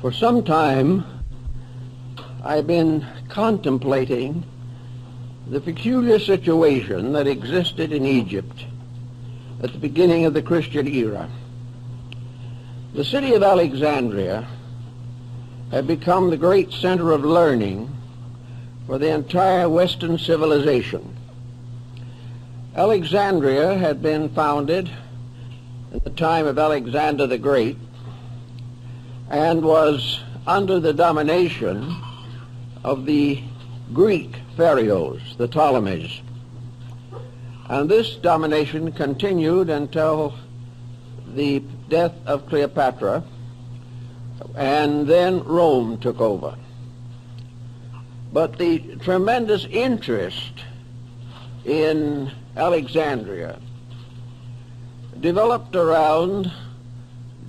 For some time, I've been contemplating the peculiar situation that existed in Egypt at the beginning of the Christian era. The city of Alexandria had become the great center of learning for the entire Western civilization. Alexandria had been founded at the time of Alexander the Great and was under the domination of the Greek pharaohs, the Ptolemies. And this domination continued until the death of Cleopatra, and then Rome took over. But the tremendous interest in Alexandria developed around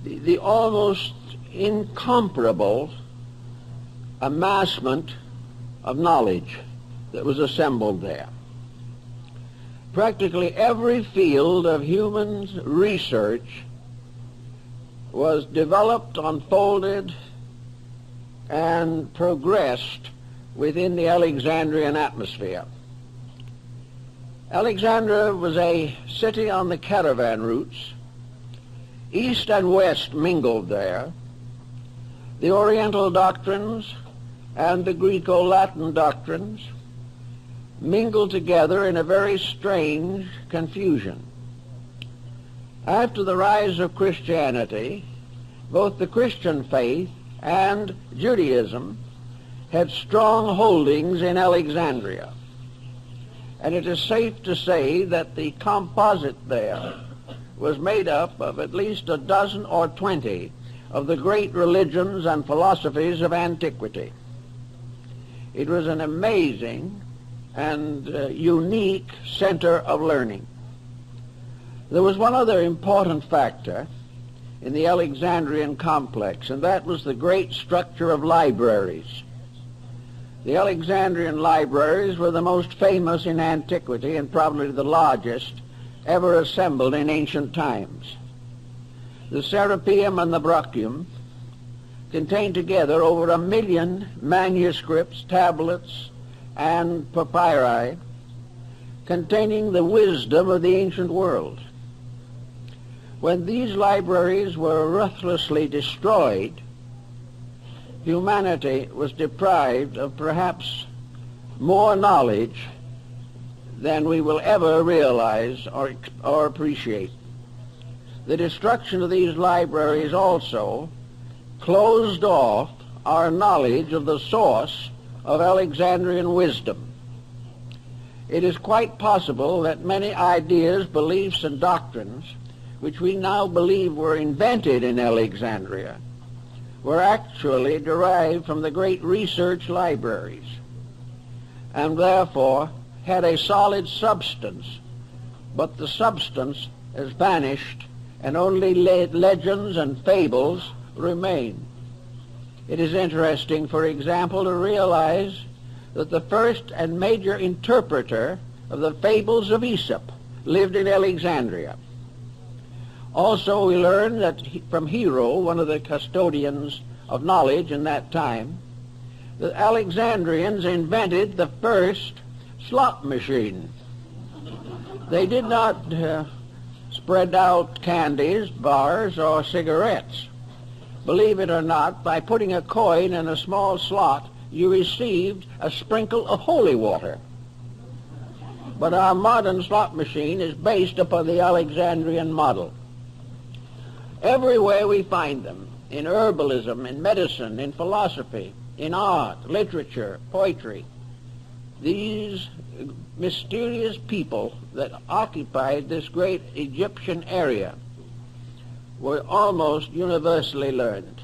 the almost incomparable amassment of knowledge that was assembled there. Practically every field of human research was developed, unfolded, and progressed within the Alexandrian atmosphere. Alexandria was a city on the caravan routes. East and West mingled there. The Oriental doctrines and the Greco-Latin doctrines mingled together in a very strange confusion. After the rise of Christianity, both the Christian faith and Judaism had strong holdings in Alexandria. And it is safe to say that the composite there was made up of at least a dozen or 20 of the great religions and philosophies of antiquity. It was an amazing and unique center of learning. There was one other important factor in the Alexandrian complex, and that was the great structure of libraries. The Alexandrian libraries were the most famous in antiquity and probably the largest ever assembled in ancient times. The Serapeum and the Brachium contained together over 1 million manuscripts, tablets, and papyri containing the wisdom of the ancient world. When these libraries were ruthlessly destroyed, humanity was deprived of perhaps more knowledge than we will ever realize or appreciate. The destruction of these libraries also closed off our knowledge of the source of Alexandrian wisdom. It is quite possible that many ideas, beliefs, and doctrines which we now believe were invented in Alexandria were actually derived from the great research libraries, and therefore had a solid substance, but the substance has vanished and only legends and fables remain. It is interesting, for example, to realize that the first and major interpreter of the fables of Aesop lived in Alexandria. Also, we learn that from Hero, one of the custodians of knowledge in that time, the Alexandrians invented the first slot machine. They did not spread out candies, bars, or cigarettes. Believe it or not, by putting a coin in a small slot, you received a sprinkle of holy water. But our modern slot machine is based upon the Alexandrian model. Everywhere we find them, in herbalism, in medicine, in philosophy, in art, literature, poetry, these mysterious people that occupied this great Egyptian area were almost universally learned.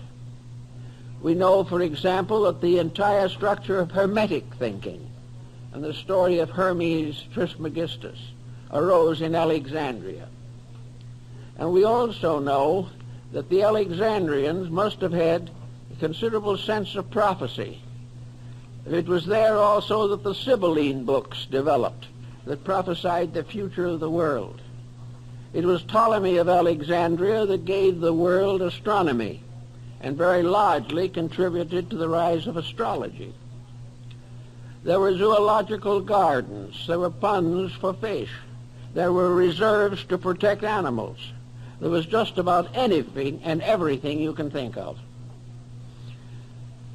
We know, for example, that the entire structure of Hermetic thinking and the story of Hermes Trismegistus arose in Alexandria. And we also know that the Alexandrians must have had a considerable sense of prophecy. It was there also that the Sibylline books developed that prophesied the future of the world. It was Ptolemy of Alexandria that gave the world astronomy and very largely contributed to the rise of astrology. There were zoological gardens, there were ponds for fish, there were reserves to protect animals. There was just about anything and everything you can think of.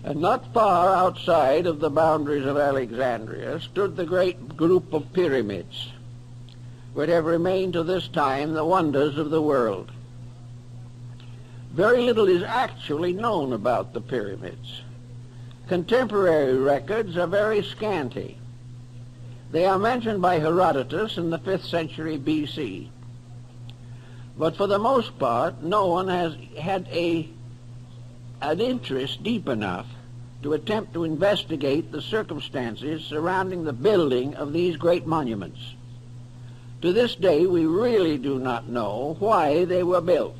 And not far outside of the boundaries of Alexandria stood the great group of pyramids, which have remained to this time the wonders of the world. Very little is actually known about the pyramids. Contemporary records are very scanty. They are mentioned by Herodotus in the 5th century BC. But for the most part, no one has had an interest deep enough to attempt to investigate the circumstances surrounding the building of these great monuments. To this day, we really do not know why they were built,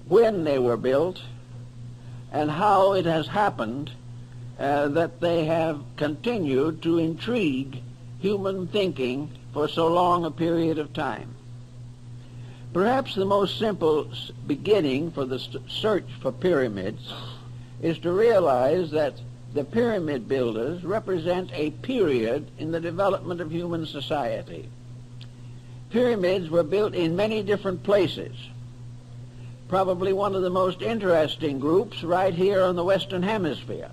when they were built, and how it has happened that they have continued to intrigue human thinking for so long a period of time. Perhaps the most simple beginning for the search for pyramids is to realize that the pyramid builders represent a period in the development of human society. Pyramids were built in many different places. Probably one of the most interesting groups right here on the Western Hemisphere,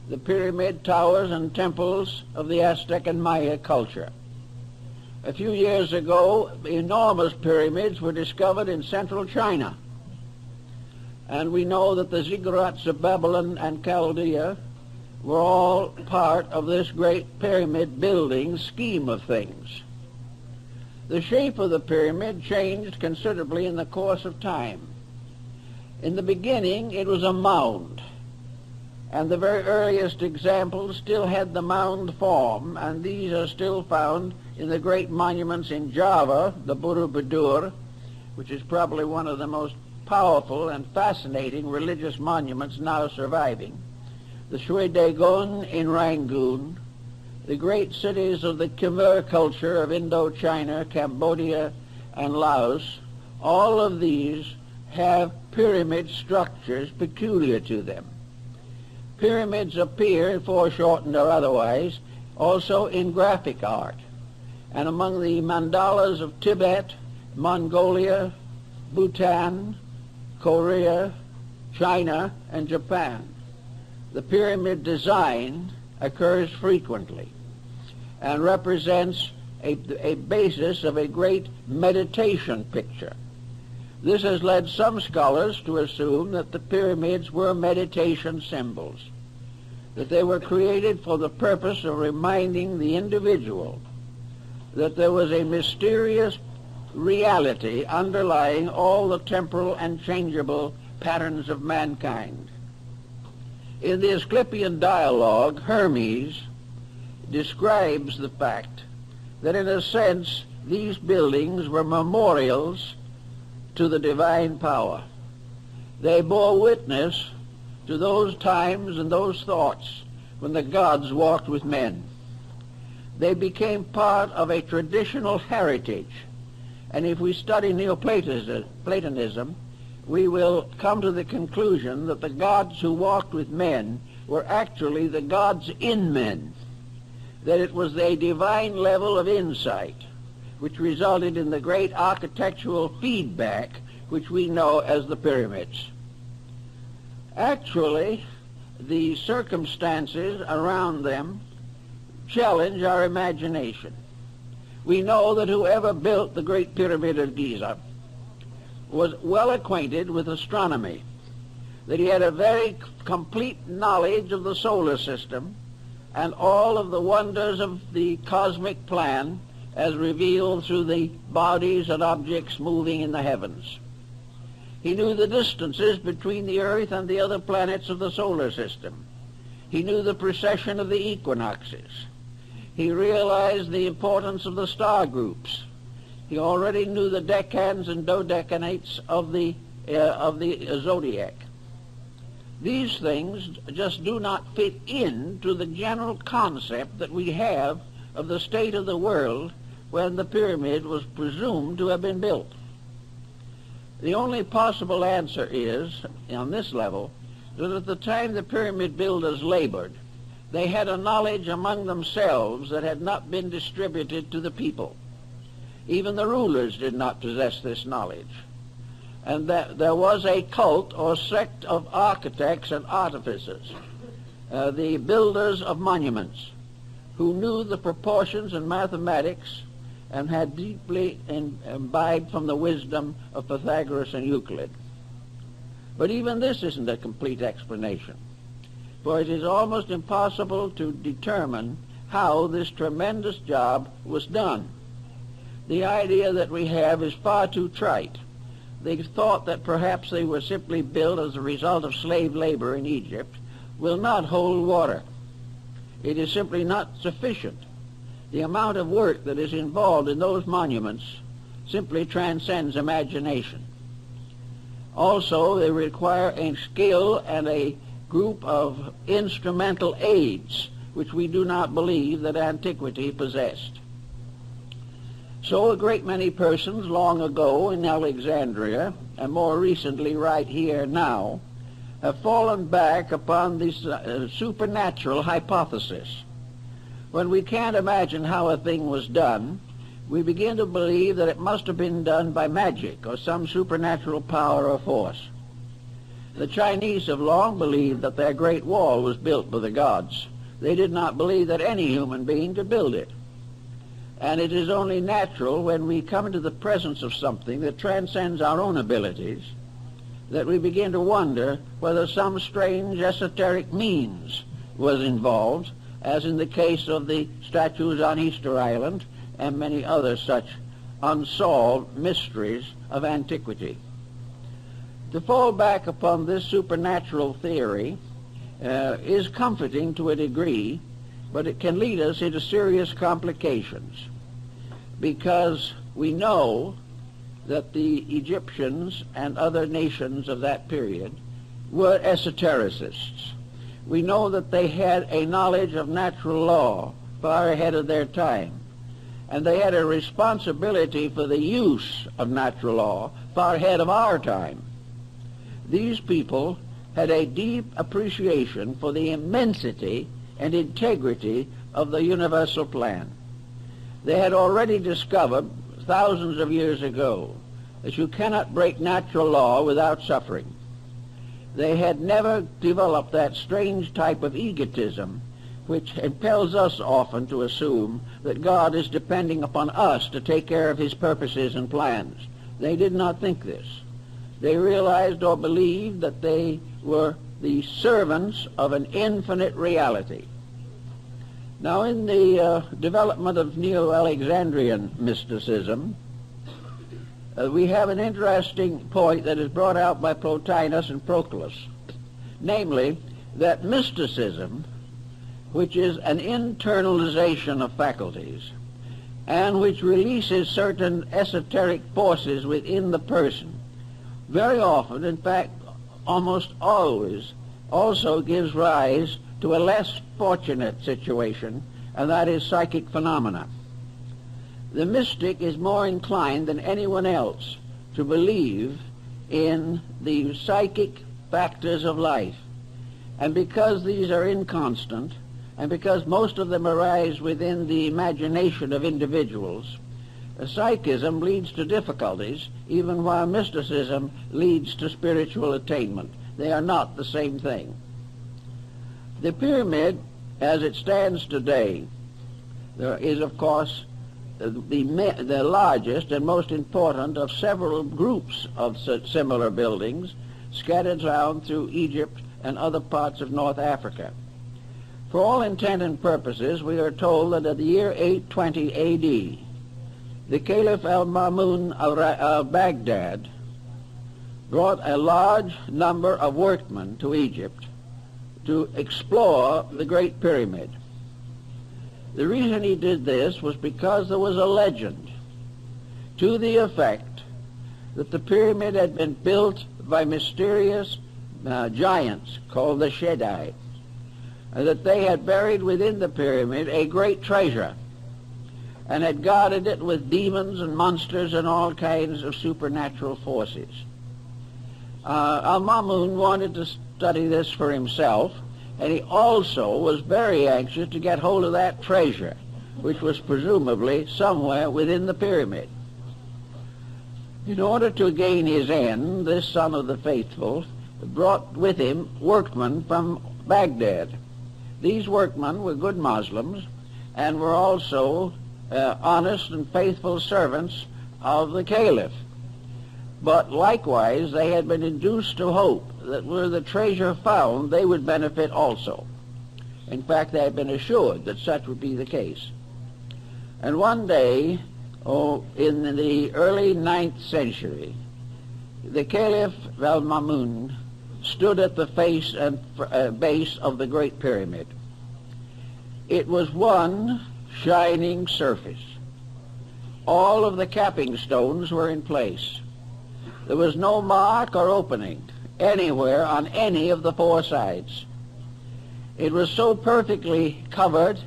the pyramid towers and temples of the Aztec and Maya culture. A few years ago, enormous pyramids were discovered in central China. And we know that the ziggurats of Babylon and Chaldea were all part of this great pyramid building scheme of things. The shape of the pyramid changed considerably in the course of time. In the beginning, it was a mound, and the very earliest examples still had the mound form, and these are still found in the great monuments in Java, the Borobudur, which is probably one of the most powerful and fascinating religious monuments now surviving, the Shwe Dagon in Rangoon, the great cities of the Khmer culture of Indochina, Cambodia, and Laos. All of these have pyramid structures peculiar to them. Pyramids appear, foreshortened or otherwise, also in graphic art. And among the mandalas of Tibet, Mongolia, Bhutan, Korea, China, and Japan, the pyramid design occurs frequently and represents a basis of a great meditation picture. This has led some scholars to assume that the pyramids were meditation symbols, that they were created for the purpose of reminding the individual that there was a mysterious reality underlying all the temporal and changeable patterns of mankind. In the Asclepian dialogue, Hermes describes the fact that in a sense these buildings were memorials to the divine power. They bore witness to those times and those thoughts when the gods walked with men. They became part of a traditional heritage. And if we study Neoplatonism, we will come to the conclusion that the gods who walked with men were actually the gods in men, that it was a divine level of insight which resulted in the great architectural feedback which we know as the pyramids. Actually, the circumstances around them challenge our imagination. We know that whoever built the Great Pyramid of Giza was well acquainted with astronomy, that he had a very complete knowledge of the solar system and all of the wonders of the cosmic plan as revealed through the bodies and objects moving in the heavens. He knew the distances between the Earth and the other planets of the solar system. He knew the precession of the equinoxes. He realized the importance of the star groups. He already knew the decans and dodecanates of the zodiac. These things just do not fit into the general concept that we have of the state of the world when the pyramid was presumed to have been built. The only possible answer is, on this level, that at the time the pyramid builders labored, they had a knowledge among themselves that had not been distributed to the people. Even the rulers did not possess this knowledge. And that there was a cult or sect of architects and artificers, the builders of monuments, who knew the proportions and mathematics and had deeply imbibed from the wisdom of Pythagoras and Euclid. But even this isn't a complete explanation, for it is almost impossible to determine how this tremendous job was done. The idea that we have is far too trite. They thought that perhaps they were simply built as a result of slave labor in Egypt will not hold water. It is simply not sufficient. The amount of work that is involved in those monuments simply transcends imagination. Also, they require a skill and a group of instrumental aids, which we do not believe that antiquity possessed. So a great many persons long ago in Alexandria, and more recently right here now, have fallen back upon this supernatural hypothesis. When we can't imagine how a thing was done, we begin to believe that it must have been done by magic or some supernatural power or force. The Chinese have long believed that their Great Wall was built by the gods. They did not believe that any human being could build it. And it is only natural when we come into the presence of something that transcends our own abilities that we begin to wonder whether some strange esoteric means was involved, as in the case of the statues on Easter Island and many other such unsolved mysteries of antiquity. To fall back upon this supernatural theory is comforting to a degree, but it can lead us into serious complications, because we know that the Egyptians and other nations of that period were esotericists. We know that they had a knowledge of natural law far ahead of their time, and they had a responsibility for the use of natural law far ahead of our time. These people had a deep appreciation for the immensity and integrity of the universal plan. They had already discovered thousands of years ago that you cannot break natural law without suffering. They had never developed that strange type of egotism which impels us often to assume that God is depending upon us to take care of his purposes and plans. They did not think this. They realized or believed that they were the servants of an infinite reality. Now, in the development of Neo-Alexandrian mysticism, we have an interesting point that is brought out by Plotinus and Proclus, namely that mysticism, which is an internalization of faculties and which releases certain esoteric forces within the person, very often, in fact almost always, also gives rise to a less fortunate situation, and that is psychic phenomena. The mystic is more inclined than anyone else to believe in the psychic factors of life. And because these are inconstant, and because most of them arise within the imagination of individuals, psychism leads to difficulties, even while mysticism leads to spiritual attainment. They are not the same thing. The pyramid, as it stands today, there is, of course, the largest and most important of several groups of similar buildings scattered around through Egypt and other parts of North Africa. For all intent and purposes, we are told that at the year 820 A.D., the Caliph al-Ma'mun al-Baghdad brought a large number of workmen to Egypt to explore the Great Pyramid. The reason he did this was because there was a legend to the effect that the pyramid had been built by mysterious giants called the Shaddai, and that they had buried within the pyramid a great treasure. and had guarded it with demons and monsters and all kinds of supernatural forces. Al-Mamun wanted to study this for himself, and he also was very anxious to get hold of that treasure, which was presumably somewhere within the pyramid. In order to gain his end, this son of the faithful brought with him workmen from Baghdad. These workmen were good Muslims and were also honest and faithful servants of the Caliph. But likewise, they had been induced to hope that were the treasure found, they would benefit also. In fact, they had been assured that such would be the case. And one day, in the early 9th century, the Caliph Al-Mamun stood at the face and base of the Great Pyramid. It was one shining surface. All of the capping stones were in place. There was no mark or opening anywhere on any of the four sides. It was so perfectly covered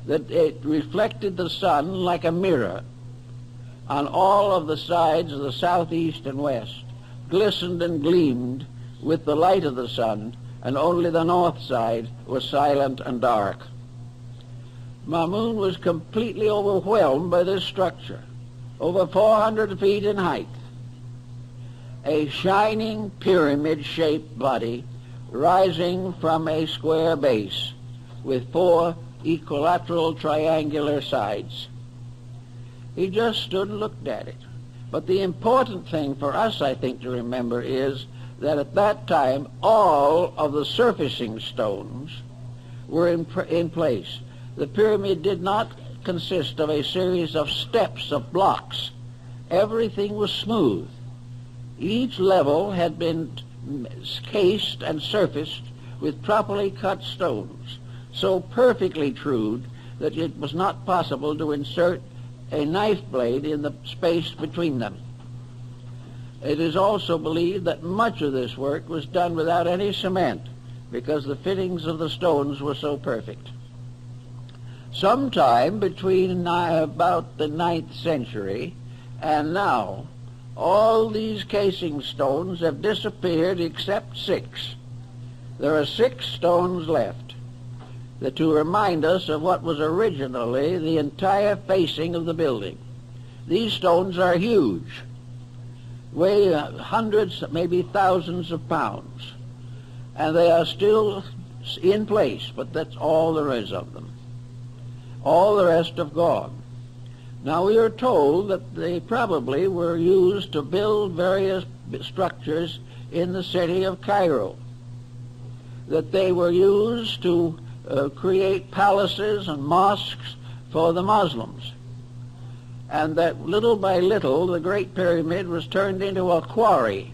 that it reflected the sun like a mirror on all of the sides of the southeast and west, glistened and gleamed with the light of the sun, and only the north side was silent and dark. Mamun was completely overwhelmed by this structure, over 400 feet in height. A shining pyramid-shaped body rising from a square base with four equilateral triangular sides. He just stood and looked at it. But the important thing for us, I think, to remember is that at that time all of the surfacing stones were in place. The pyramid did not consist of a series of steps of blocks. Everything was smooth. Each level had been cased and surfaced with properly cut stones, so perfectly trued that it was not possible to insert a knife blade in the space between them. It is also believed that much of this work was done without any cement, because the fittings of the stones were so perfect. Sometime between about the 9th century and now, all these casing stones have disappeared except 6. There are 6 stones left to remind us of what was originally the entire facing of the building. These stones are huge, weigh hundreds, maybe thousands of pounds, and they are still in place, but that's all there is of them. All the rest have gone. Now we are told that they probably were used to build various structures in the city of Cairo, that they were used to create palaces and mosques for the Muslims, and that little by little the Great Pyramid was turned into a quarry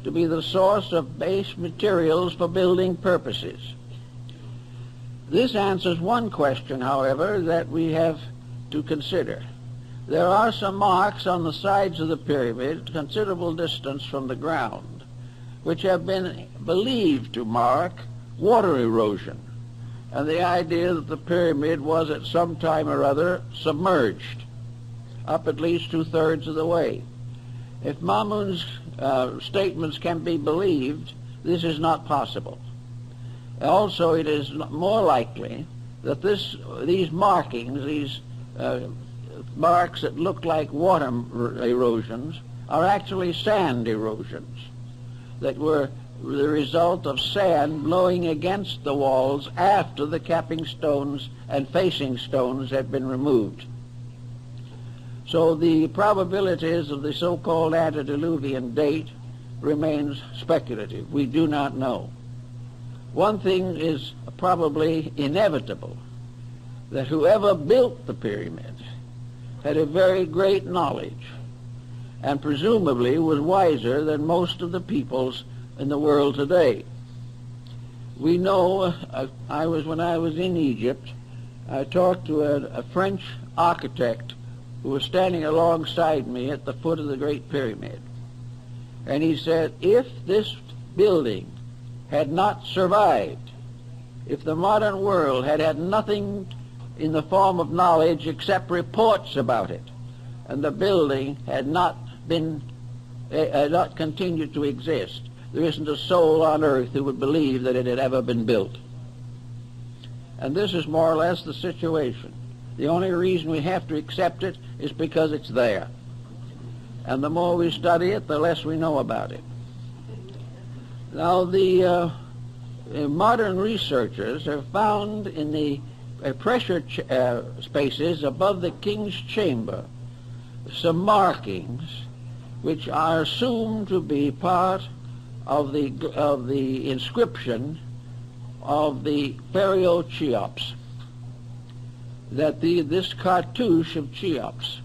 to be the source of base materials for building purposes. This answers one question, however, that we have to consider. There are some marks on the sides of the pyramid, considerable distance from the ground, which have been believed to mark water erosion, and the idea that the pyramid was at some time or other submerged up at least 2/3 of the way. If Mamun's statements can be believed, this is not possible. Also, it is more likely that these markings, these marks that look like water erosions, are actually sand erosions that were the result of sand blowing against the walls after the capping stones and facing stones had been removed. So the probabilities of the so-called antediluvian date remains speculative. We do not know. One thing is probably inevitable, that whoever built the pyramid had a very great knowledge and presumably was wiser than most of the peoples in the world today. We know, when I was in Egypt, I talked to a French architect who was standing alongside me at the foot of the Great Pyramid. And he said, if this building had not survived, if the modern world had had nothing in the form of knowledge except reports about it, and the building had not continued to exist. There isn't a soul on earth who would believe that it had ever been built. And this is more or less the situation. The only reason we have to accept it is because it's there. And the more we study it, the less we know about it. Now, the modern researchers have found in the pressure spaces above the king's chamber some markings which are assumed to be part of the inscription of the Pharaoh Cheops, that this cartouche of Cheops.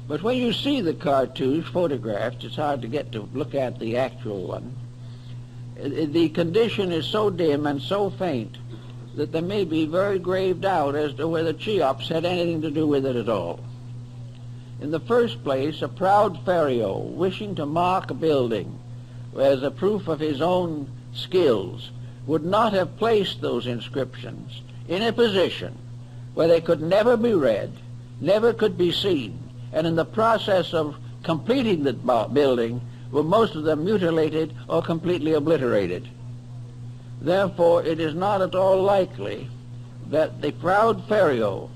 But when you see the cartouche photographed, it's hard to get to look at the actual one. The condition is so dim and so faint that there may be very grave doubt as to whether Cheops had anything to do with it at all. In the first place, a proud pharaoh wishing to mark a building as a proof of his own skills would not have placed those inscriptions in a position where they could never be read, never could be seen, and in the process of completing the building were most of them mutilated or completely obliterated. Therefore, it is not at all likely that the proud pharaoh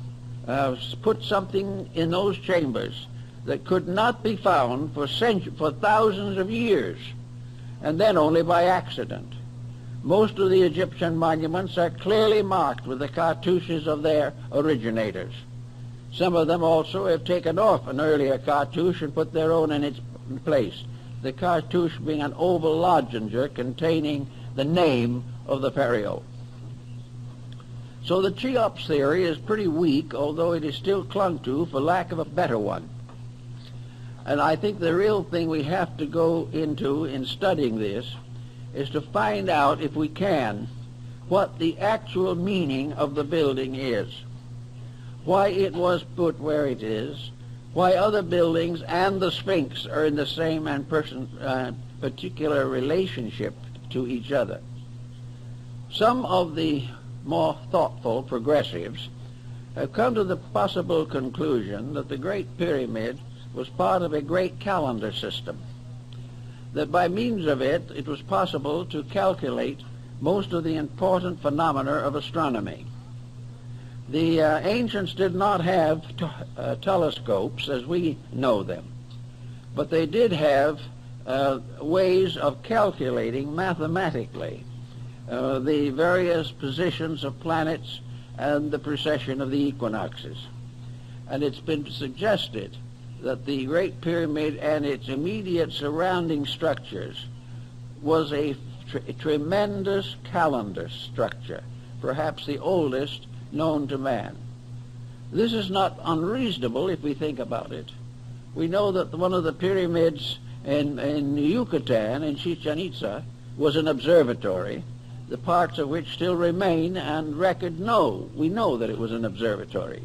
put something in those chambers that could not be found for thousands of years, and then only by accident. Most of the Egyptian monuments are clearly marked with the cartouches of their originators. Some of them also have taken off an earlier cartouche and put their own in its place, the cartouche being an oval lozenger containing the name of the pharaoh. So the Cheops theory is pretty weak, although it is still clung to for lack of a better one. And I think the real thing we have to go into in studying this is to find out, if we can, what the actual meaning of the building is, why it was put where it is, why other buildings and the Sphinx are in the same and particular relationship to each other. Some of the more thoughtful progressives have come to the possible conclusion that the Great Pyramid was part of a great calendar system, that by means of it, it was possible to calculate most of the important phenomena of astronomy. The ancients did not have telescopes as we know them, but they did have ways of calculating mathematically the various positions of planets and the precession of the equinoxes. And it's been suggested that the Great Pyramid and its immediate surrounding structures was a tremendous calendar structure, perhaps the oldest known to man. This is not unreasonable if we think about it. We know that one of the pyramids in Yucatan, in Chichen Itza, was an observatory, the parts of which still remain and we know that it was an observatory.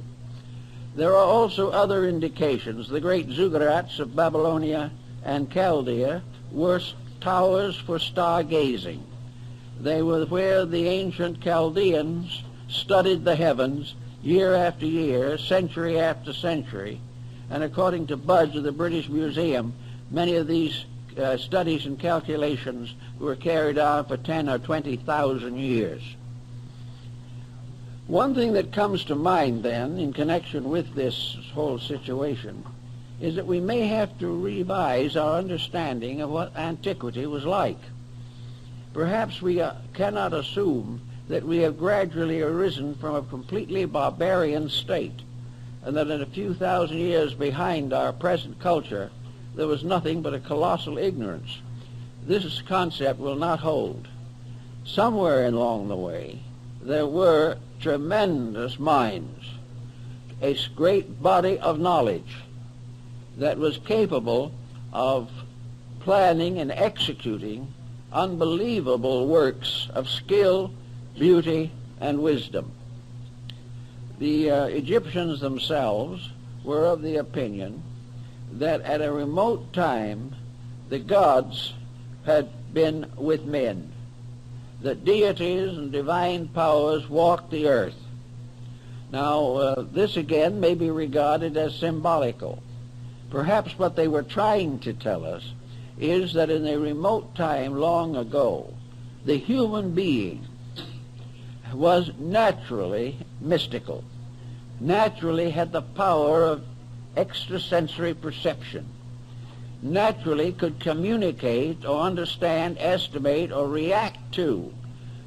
There are also other indications. The great ziggurats of Babylonia and Chaldea were towers for stargazing. They were where the ancient Chaldeans studied the heavens year after year, century after century, and according to Budge of the British Museum, many of these studies and calculations were carried out for 10 or 20,000 years. One thing that comes to mind then in connection with this whole situation is that we may have to revise our understanding of what antiquity was like. Perhaps we cannot assume that we have gradually arisen from a completely barbarian state, and that in a few thousand years behind our present culture there was nothing but a colossal ignorance. This concept will not hold. Somewhere along the way there were tremendous minds, a great body of knowledge that was capable of planning and executing unbelievable works of skill, beauty, and wisdom. The Egyptians themselves were of the opinion that at a remote time the gods had been with men, that deities and divine powers walked the earth, Now, this again may be regarded as symbolical. Perhaps what they were trying to tell us is that in a remote time long ago, the human being was naturally mystical, naturally had the power of extrasensory perception, naturally could communicate or understand, estimate, or react to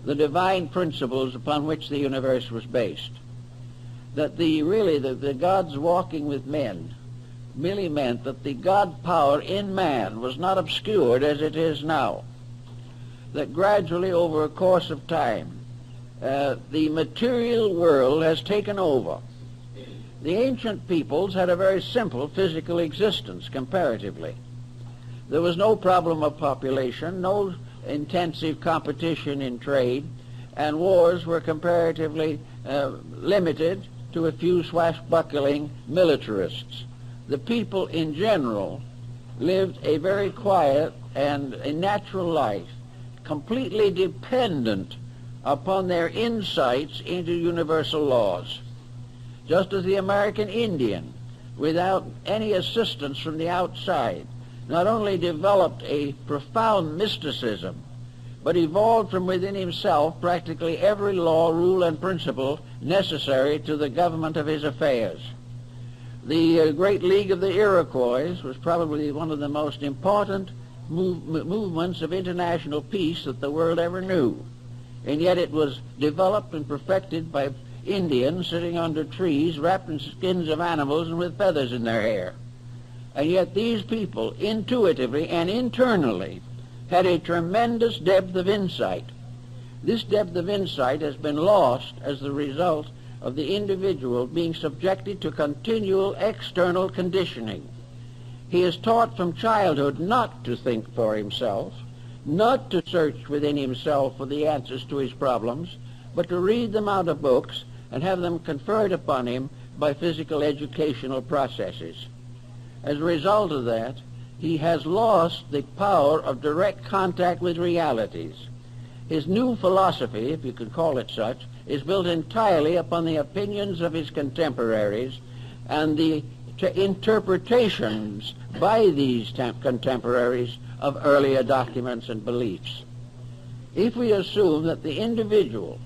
the divine principles upon which the universe was based. That the God's walking with men merely meant that the God power in man was not obscured as it is now. That gradually over a course of time, the material world has taken over. The ancient peoples had a very simple physical existence comparatively. There was no problem of population, no intensive competition in trade, and wars were comparatively limited to a few swashbuckling militarists. The people in general lived a very quiet and a natural life, completely dependent upon their insights into universal laws. Just as the American Indian, without any assistance from the outside, not only developed a profound mysticism, but evolved from within himself practically every law, rule, and principle necessary to the government of his affairs. The Great League of the Iroquois was probably one of the most important movements of international peace that the world ever knew, and yet it was developed and perfected by Indians sitting under trees, wrapped in skins of animals and with feathers in their hair. And yet these people, intuitively and internally, had a tremendous depth of insight. This depth of insight has been lost as the result of the individual being subjected to continual external conditioning. He is taught from childhood not to think for himself, not to search within himself for the answers to his problems, but to read them out of books and have them conferred upon him by physical educational processes. As a result of that, he has lost the power of direct contact with realities. His new philosophy, if you could call it such, is built entirely upon the opinions of his contemporaries and the interpretations by these contemporaries of earlier documents and beliefs. If we assume that the individual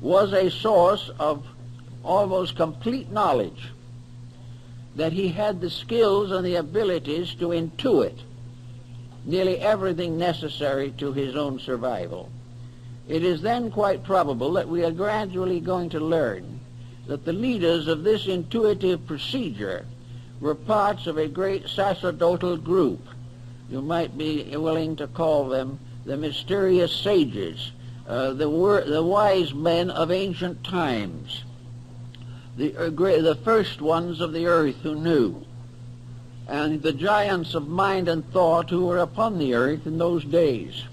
was a source of almost complete knowledge, that he had the skills and the abilities to intuit nearly everything necessary to his own survival, it is then quite probable that we are gradually going to learn that the leaders of this intuitive procedure were parts of a great sacerdotal group. You might be willing to call them the mysterious sages, the wise men of ancient times, the first ones of the earth who knew, and the giants of mind and thought who were upon the earth in those days.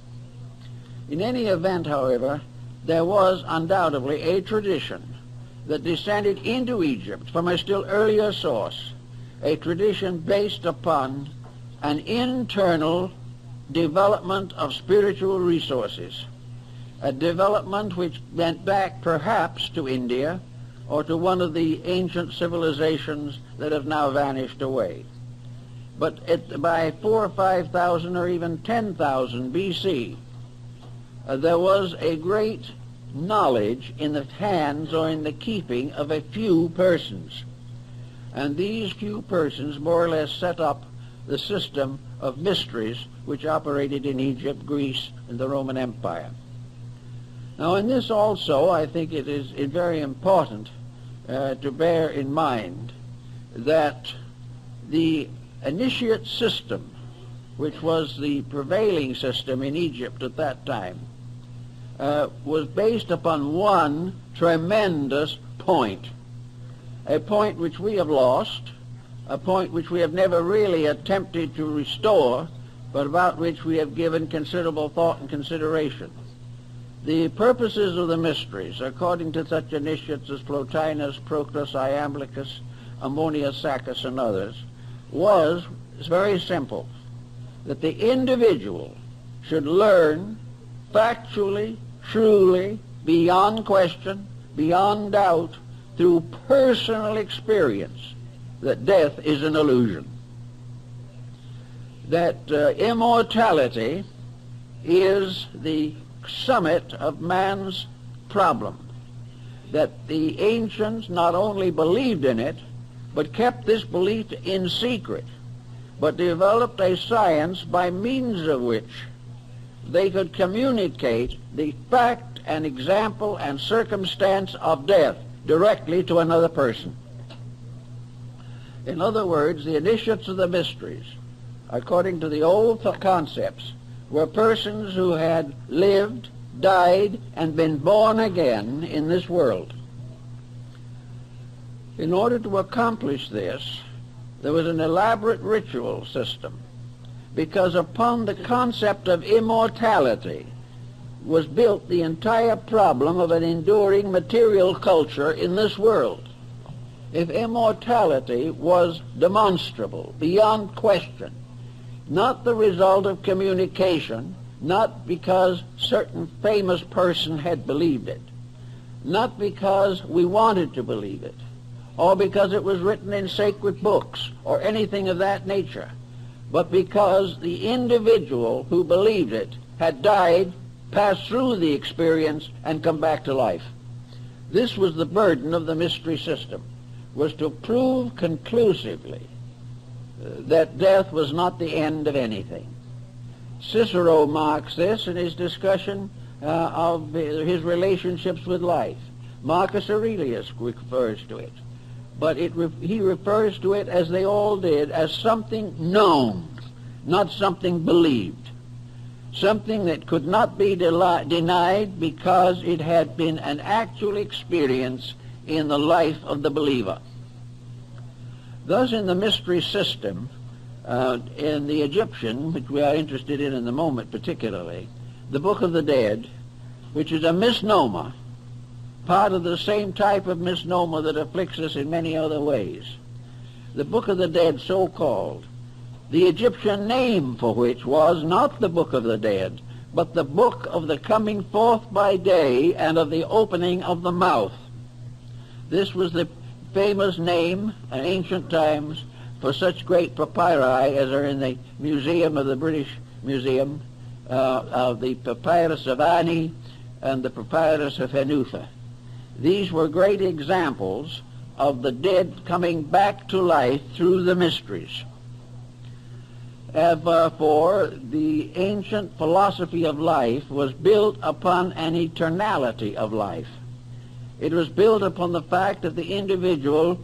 In any event, however, there was undoubtedly a tradition that descended into Egypt from a still earlier source, a tradition based upon an internal development of spiritual resources, a development which went back perhaps to India or to one of the ancient civilizations that have now vanished away. But by 4,000 or 5,000 or even 10,000 BC, there was a great knowledge in the hands or in the keeping of a few persons. And these few persons more or less set up the system of mysteries which operated in Egypt, Greece, and the Roman Empire. Now in this also, I think it is very important to bear in mind that the initiate system, which was the prevailing system in Egypt at that time, was based upon one tremendous point, a point which we have lost, a point which we have never really attempted to restore, but about which we have given considerable thought and consideration. The purposes of the mysteries, according to such initiates as Plotinus, Proclus, Iamblichus, Ammonius Saccas, and others, was very simple, that the individual should learn factually, truly, beyond question, beyond doubt, through personal experience that death is an illusion, that immortality is the summit of man's problem, that the ancients not only believed in it, but kept this belief in secret, but developed a science by means of which they could communicate the fact and example and circumstance of death directly to another person. In other words, the initiates of the mysteries, according to the old concepts, were persons who had lived, died, and been born again in this world. In order to accomplish this, there was an elaborate ritual system, because upon the concept of immortality was built the entire problem of an enduring material culture in this world. If immortality was demonstrable, beyond question, not the result of communication, not because certain famous person had believed it, not because we wanted to believe it, or because it was written in sacred books, or anything of that nature, but because the individual who believed it had died, passed through the experience, and come back to life. This was the burden of the mystery system, was to prove conclusively that death was not the end of anything. Cicero marks this in his discussion of his relationships with life. Marcus Aurelius refers to it. But he refers to it, as they all did, as something known, not something believed. Something that could not be denied because it had been an actual experience in the life of the believer. Thus, in the mystery system, in the Egyptian, which we are interested in the moment particularly, the Book of the Dead, which is a misnomer, part of the same type of misnomer that afflicts us in many other ways. The Book of the Dead, so-called, the Egyptian name for which was not the Book of the Dead, but the Book of the Coming Forth by Day and of the Opening of the Mouth. This was the famous name in ancient times for such great papyri as are in the Museum of the British Museum, of the Papyrus of Ani and the Papyrus of Hanufa. These were great examples of the dead coming back to life through the mysteries. For the ancient philosophy of life was built upon an eternality of life. It was built upon the fact that the individual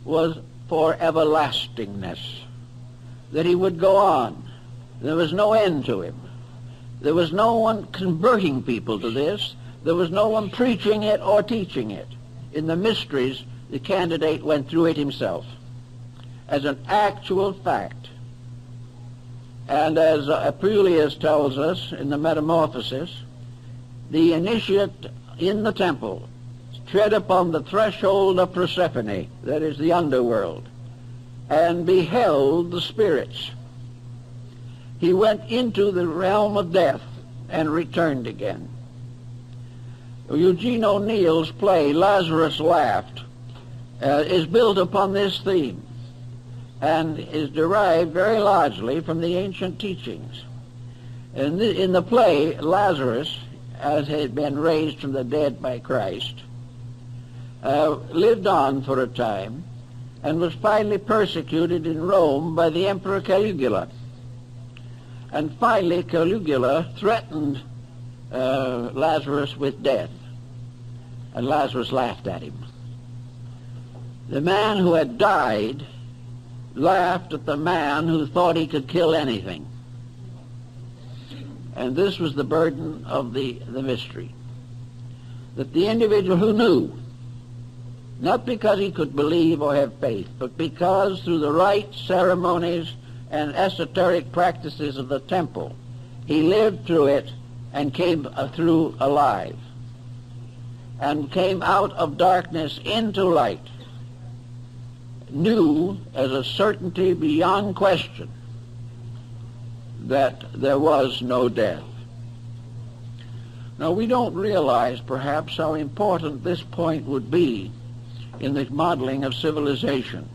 was for everlastingness, that he would go on. There was no end to him. There was no one converting people to this. There was no one preaching it or teaching it. In the mysteries, the candidate went through it himself as an actual fact. And as Apuleius tells us in the Metamorphosis, the initiate in the temple tread upon the threshold of Persephone, that is the underworld, and beheld the spirits. He went into the realm of death and returned again. Eugene O'Neill's play, Lazarus Laughed, is built upon this theme and is derived very largely from the ancient teachings. In the play, Lazarus, as had been raised from the dead by Christ, lived on for a time and was finally persecuted in Rome by the Emperor Caligula. And finally Caligula threatened Lazarus with death, and Lazarus laughed at him. The man who had died laughed at the man who thought he could kill anything. And this was the burden of the mystery, that the individual who knew, not because he could believe or have faith, but because through the rites, ceremonies, and esoteric practices of the temple, he lived through it and came through alive, and came out of darkness into light, knew as a certainty beyond question that there was no death. Now, we don't realize perhaps how important this point would be in the modeling of civilization.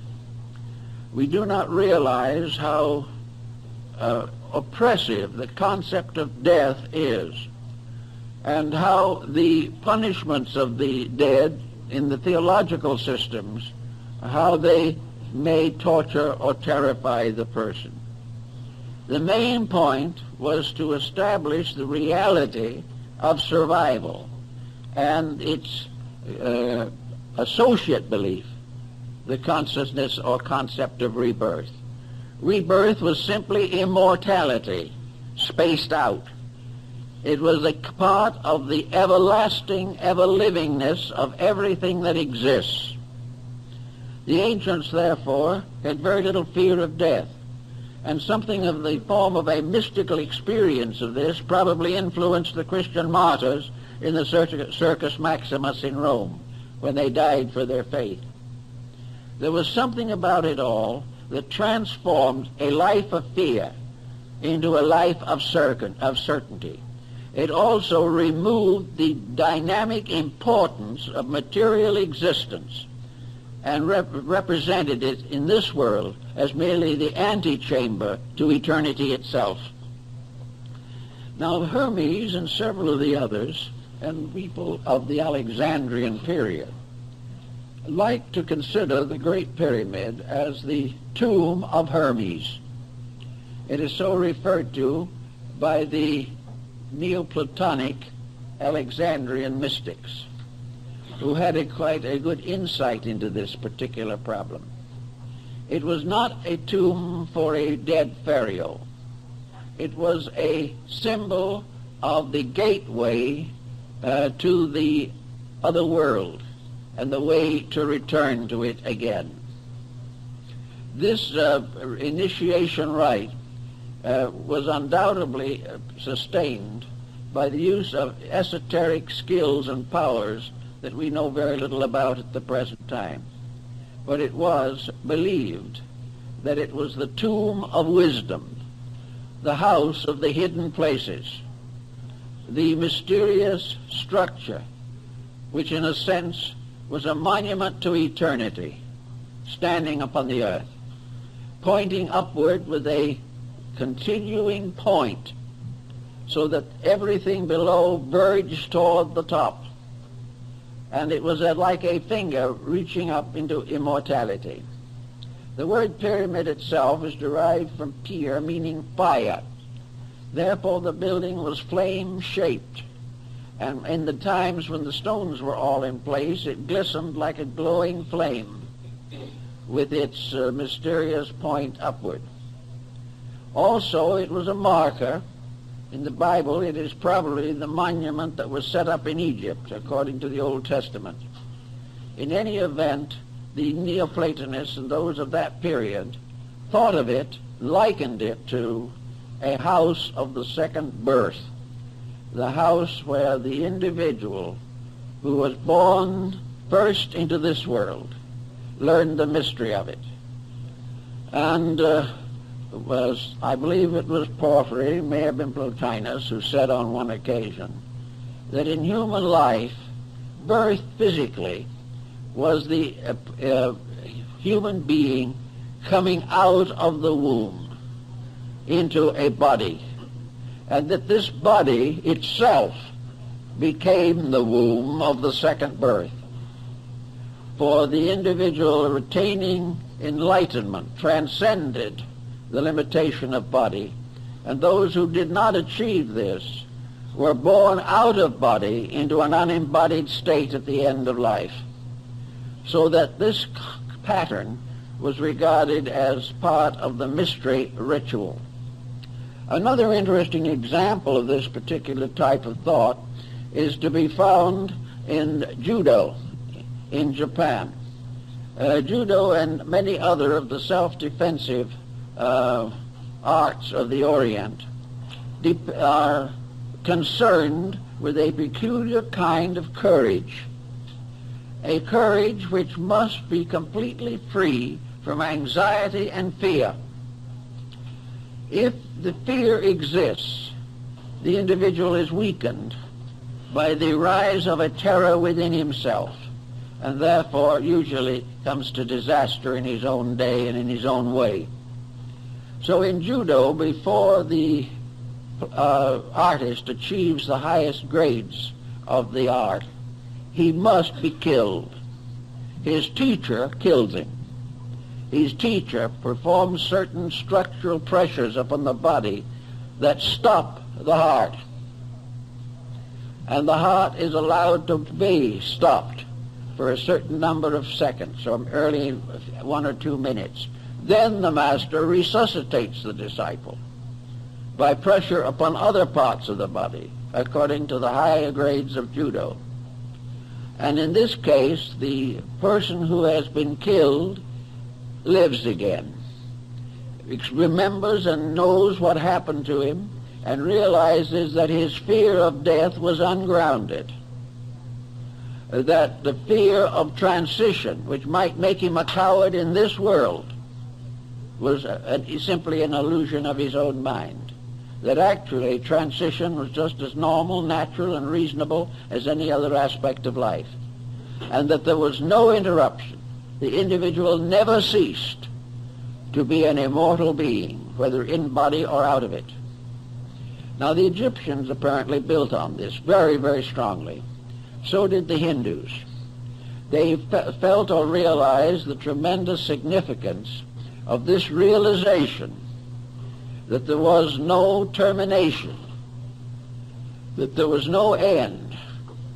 We do not realize how oppressive the concept of death is, and how the punishments of the dead in the theological systems, how they may torture or terrify the person. The main point was to establish the reality of survival and its associate belief, the consciousness or concept of rebirth. Rebirth was simply immortality, spaced out. It was a part of the everlasting, ever-livingness of everything that exists. The ancients, therefore, had very little fear of death, and something of the form of a mystical experience of this probably influenced the Christian martyrs in the Circus Maximus in Rome, when they died for their faith. There was something about it all that transformed a life of fear into a life of certainty. It also removed the dynamic importance of material existence and represented it in this world as merely the antechamber to eternity itself. Now Hermes and several of the others, and people of the Alexandrian period, like to consider the Great Pyramid as the tomb of Hermes. It is so referred to by the Neoplatonic Alexandrian mystics, who had quite a good insight into this particular problem. It was not a tomb for a dead pharaoh. It was a symbol of the gateway to the other world and the way to return to it again. This initiation rite was undoubtedly sustained by the use of esoteric skills and powers that we know very little about at the present time. But it was believed that it was the tomb of wisdom, the house of the hidden places, the mysterious structure, which in a sense was a monument to eternity, standing upon the earth, pointing upward with a continuing point, so that everything below verged toward the top. And it was like a finger reaching up into immortality. The word pyramid itself is derived from pyr, meaning fire. Therefore the building was flame-shaped, and in the times when the stones were all in place, it glistened like a glowing flame with its mysterious point upward. Also, it was a marker. In the Bible, it is probably the monument that was set up in Egypt, according to the Old Testament. In any event, the Neoplatonists and those of that period thought of it, likened it to a house of the second birth, the house where the individual who was born first into this world learned the mystery of it. And I believe it was Porphyry, may have been Plotinus, who said on one occasion that in human life, birth physically was the human being coming out of the womb into a body, and that this body itself became the womb of the second birth. For the individual retaining enlightenment transcended the limitation of body, and those who did not achieve this were born out of body into an unembodied state at the end of life, so that this pattern was regarded as part of the mystery ritual. Another interesting example of this particular type of thought is to be found in judo in Japan. Judo and many other of the self-defensive arts of the Orient are concerned with a peculiar kind of courage, a courage which must be completely free from anxiety and fear. If the fear exists, the individual is weakened by the rise of a terror within himself, and therefore usually comes to disaster in his own day and in his own way. So in judo, before the artist achieves the highest grades of the art, he must be killed. His teacher kills him. His teacher performs certain structural pressures upon the body that stop the heart. And the heart is allowed to be stopped for a certain number of seconds, or early 1 or 2 minutes. Then the master resuscitates the disciple by pressure upon other parts of the body, according to the higher grades of judo. And in this case, the person who has been killed lives again, remembers and knows what happened to him, and realizes that his fear of death was ungrounded, that the fear of transition, which might make him a coward in this world, was simply an illusion of his own mind, that actually transition was just as normal, natural, and reasonable as any other aspect of life, and that there was no interruption. The individual never ceased to be an immortal being, whether in body or out of it. Now the Egyptians apparently built on this very, very strongly. So did the Hindus. They felt or realized the tremendous significance of this realization that there was no termination, that there was no end,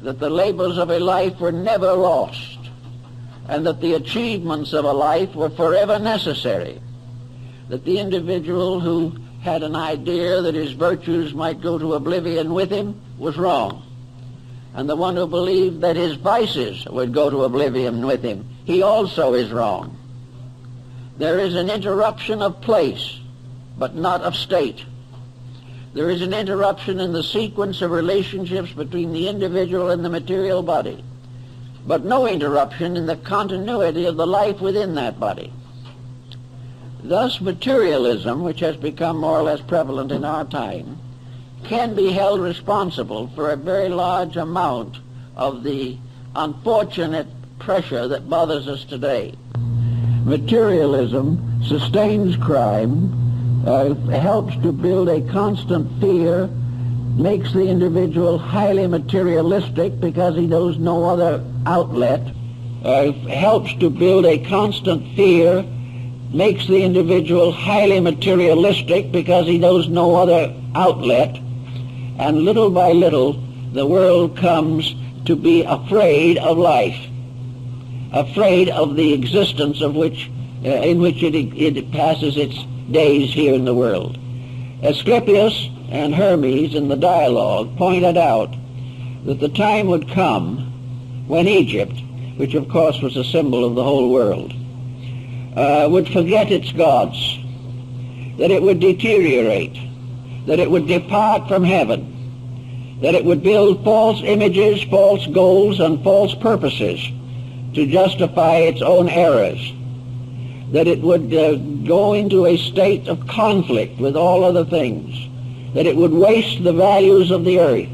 that the labors of a life were never lost, and that the achievements of a life were forever necessary, that the individual who had an idea that his virtues might go to oblivion with him was wrong, and the one who believed that his vices would go to oblivion with him, he also is wrong. There is an interruption of place, but not of state. There is an interruption in the sequence of relationships between the individual and the material body, but no interruption in the continuity of the life within that body. Thus, materialism, which has become more or less prevalent in our time, can be held responsible for a very large amount of the unfortunate pressure that bothers us today. Materialism sustains crime, helps to build a constant fear, makes the individual highly materialistic because he knows no other outlet, helps to build a constant fear, makes the individual highly materialistic because he knows no other outlet, and little by little the world comes to be afraid of life, afraid of the existence of which, in which it passes its days here in the world. Asclepius and Hermes in the dialogue pointed out that the time would come when Egypt, which of course was a symbol of the whole world, would forget its gods, that it would deteriorate, that it would depart from heaven, that it would build false images, false goals, and false purposes to justify its own errors, that it would go into a state of conflict with all other things, that it would waste the values of the earth.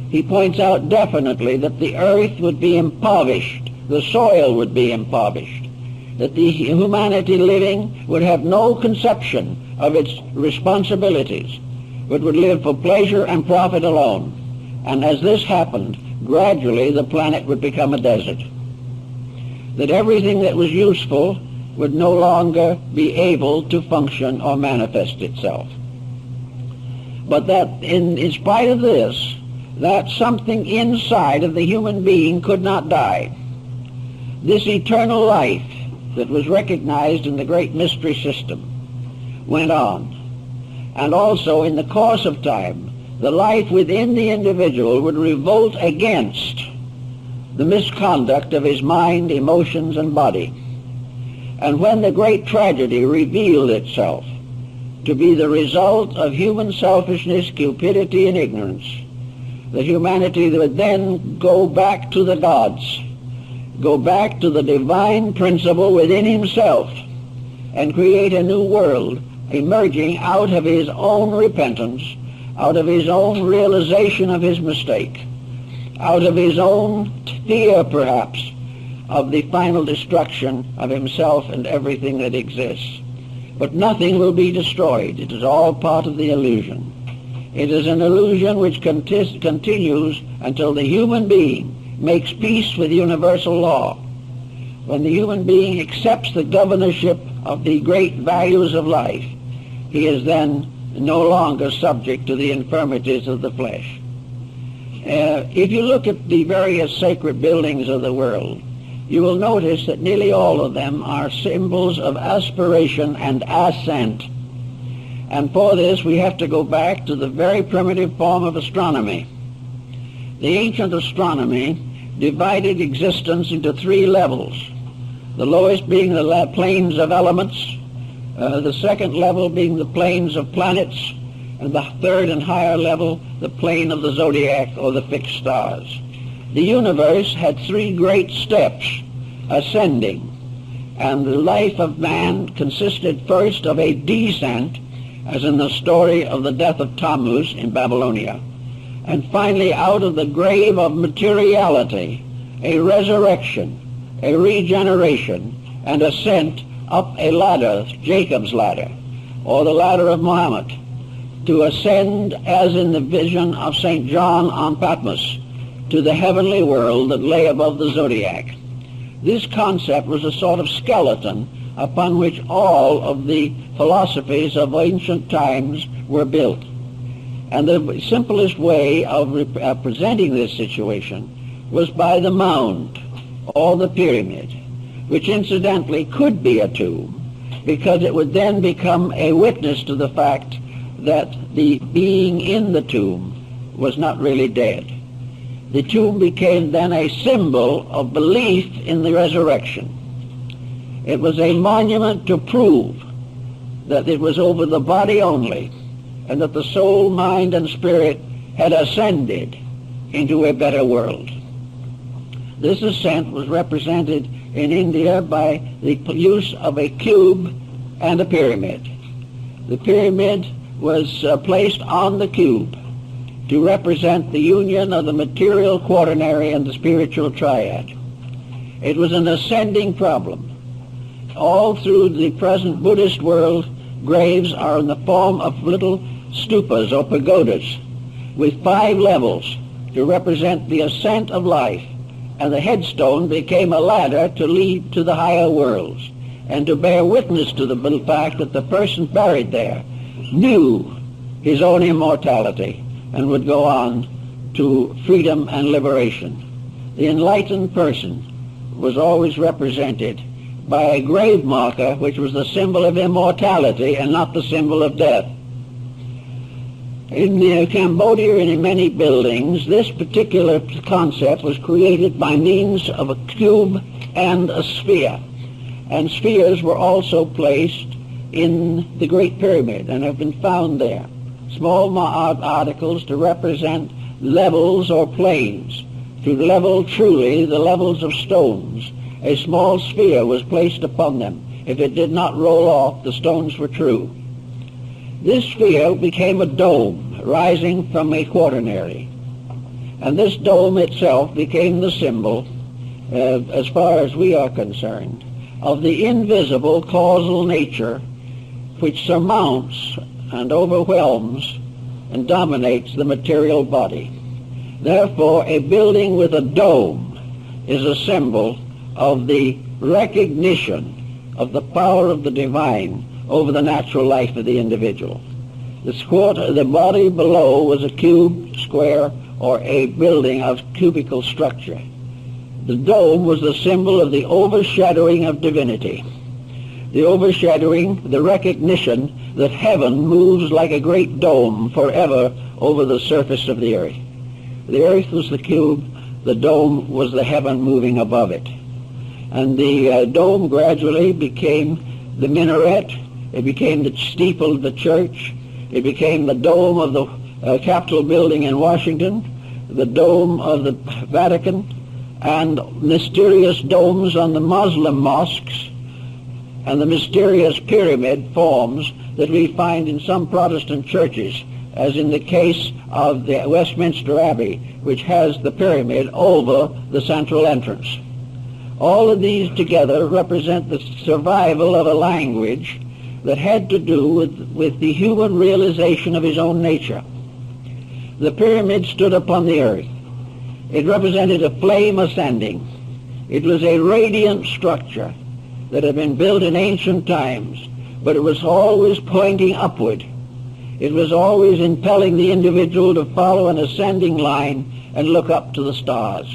He points out definitely that the earth would be impoverished, the soil would be impoverished, that the humanity living would have no conception of its responsibilities, but would live for pleasure and profit alone. And as this happened, gradually the planet would become a desert, that everything that was useful would no longer be able to function or manifest itself. But that in spite of this, that something inside of the human being could not die. This eternal life that was recognized in the great mystery system went on. And also in the course of time, the life within the individual would revolt against the misconduct of his mind, emotions, and body. And when the great tragedy revealed itself to be the result of human selfishness, cupidity, and ignorance, the humanity would then go back to the gods, go back to the divine principle within himself, and create a new world emerging out of his own repentance, out of his own realization of his mistake, out of his own fear perhaps of the final destruction of himself and everything that exists. But nothing will be destroyed. It is all part of the illusion. It is an illusion which continues until the human being makes peace with universal law. When the human being accepts the governorship of the great values of life, he is then no longer subject to the infirmities of the flesh. If you look at the various sacred buildings of the world, you will notice that nearly all of them are symbols of aspiration and ascent. And for this we have to go back to the very primitive form of astronomy. The ancient astronomy divided existence into three levels, the lowest being the planes of elements, the second level being the planes of planets, and the third and higher level, the plane of the zodiac or the fixed stars. The universe had three great steps ascending, and the life of man consisted first of a descent, as in the story of the death of Tammuz in Babylonia, and finally out of the grave of materiality, a resurrection, a regeneration, and ascent up a ladder, Jacob's ladder, or the ladder of Muhammad, to ascend, as in the vision of St. John on Patmos, to the heavenly world that lay above the zodiac. This concept was a sort of skeleton upon which all of the philosophies of ancient times were built. And the simplest way of presenting this situation was by the mound, or the pyramid, which incidentally could be a tomb, because it would then become a witness to the fact that the being in the tomb was not really dead. The tomb became then a symbol of belief in the resurrection. It was a monument to prove that it was over the body only, and that the soul, mind, and spirit had ascended into a better world. This ascent was represented in India by the use of a cube and a pyramid. The pyramid was placed on the cube to represent the union of the material quaternary and the spiritual triad. It was an ascending problem. All through the present Buddhist world, graves are in the form of little stupas or pagodas with 5 levels to represent the ascent of life, and the headstone became a ladder to lead to the higher worlds and to bear witness to the fact that the person buried there knew his own immortality and would go on to freedom and liberation. The enlightened person was always represented by a grave marker, which was the symbol of immortality and not the symbol of death. In Cambodia and in many buildings, this particular concept was created by means of a cube and a sphere. And spheres were also placed in the Great Pyramid and have been found there. Small articles to represent levels or planes, to level truly the levels of stones. A small sphere was placed upon them. If it did not roll off, the stones were true. This sphere became a dome rising from a quaternary. And this dome itself became the symbol, as far as we are concerned, of the invisible causal nature which surmounts and overwhelms and dominates the material body. Therefore, a building with a dome is a symbol of the recognition of the power of the divine over the natural life of the individual. The body below was a cube, square, or a building of cubical structure. The dome was the symbol of the overshadowing of divinity. The overshadowing, the recognition that heaven moves like a great dome forever over the surface of the earth. The earth was the cube, the dome was the heaven moving above it. And the dome gradually became the minaret, it became the steeple of the church, it became the dome of the Capitol building in Washington, the dome of the Vatican, and mysterious domes on the Muslim mosques, and the mysterious pyramid forms that we find in some Protestant churches, as in the case of the Westminster Abbey, which has the pyramid over the central entrance. All of these together represent the survival of a language that had to do with the human realization of his own nature. The pyramid stood upon the earth. It represented a flame ascending. It was a radiant structure that had been built in ancient times, but it was always pointing upward. It was always impelling the individual to follow an ascending line and look up to the stars.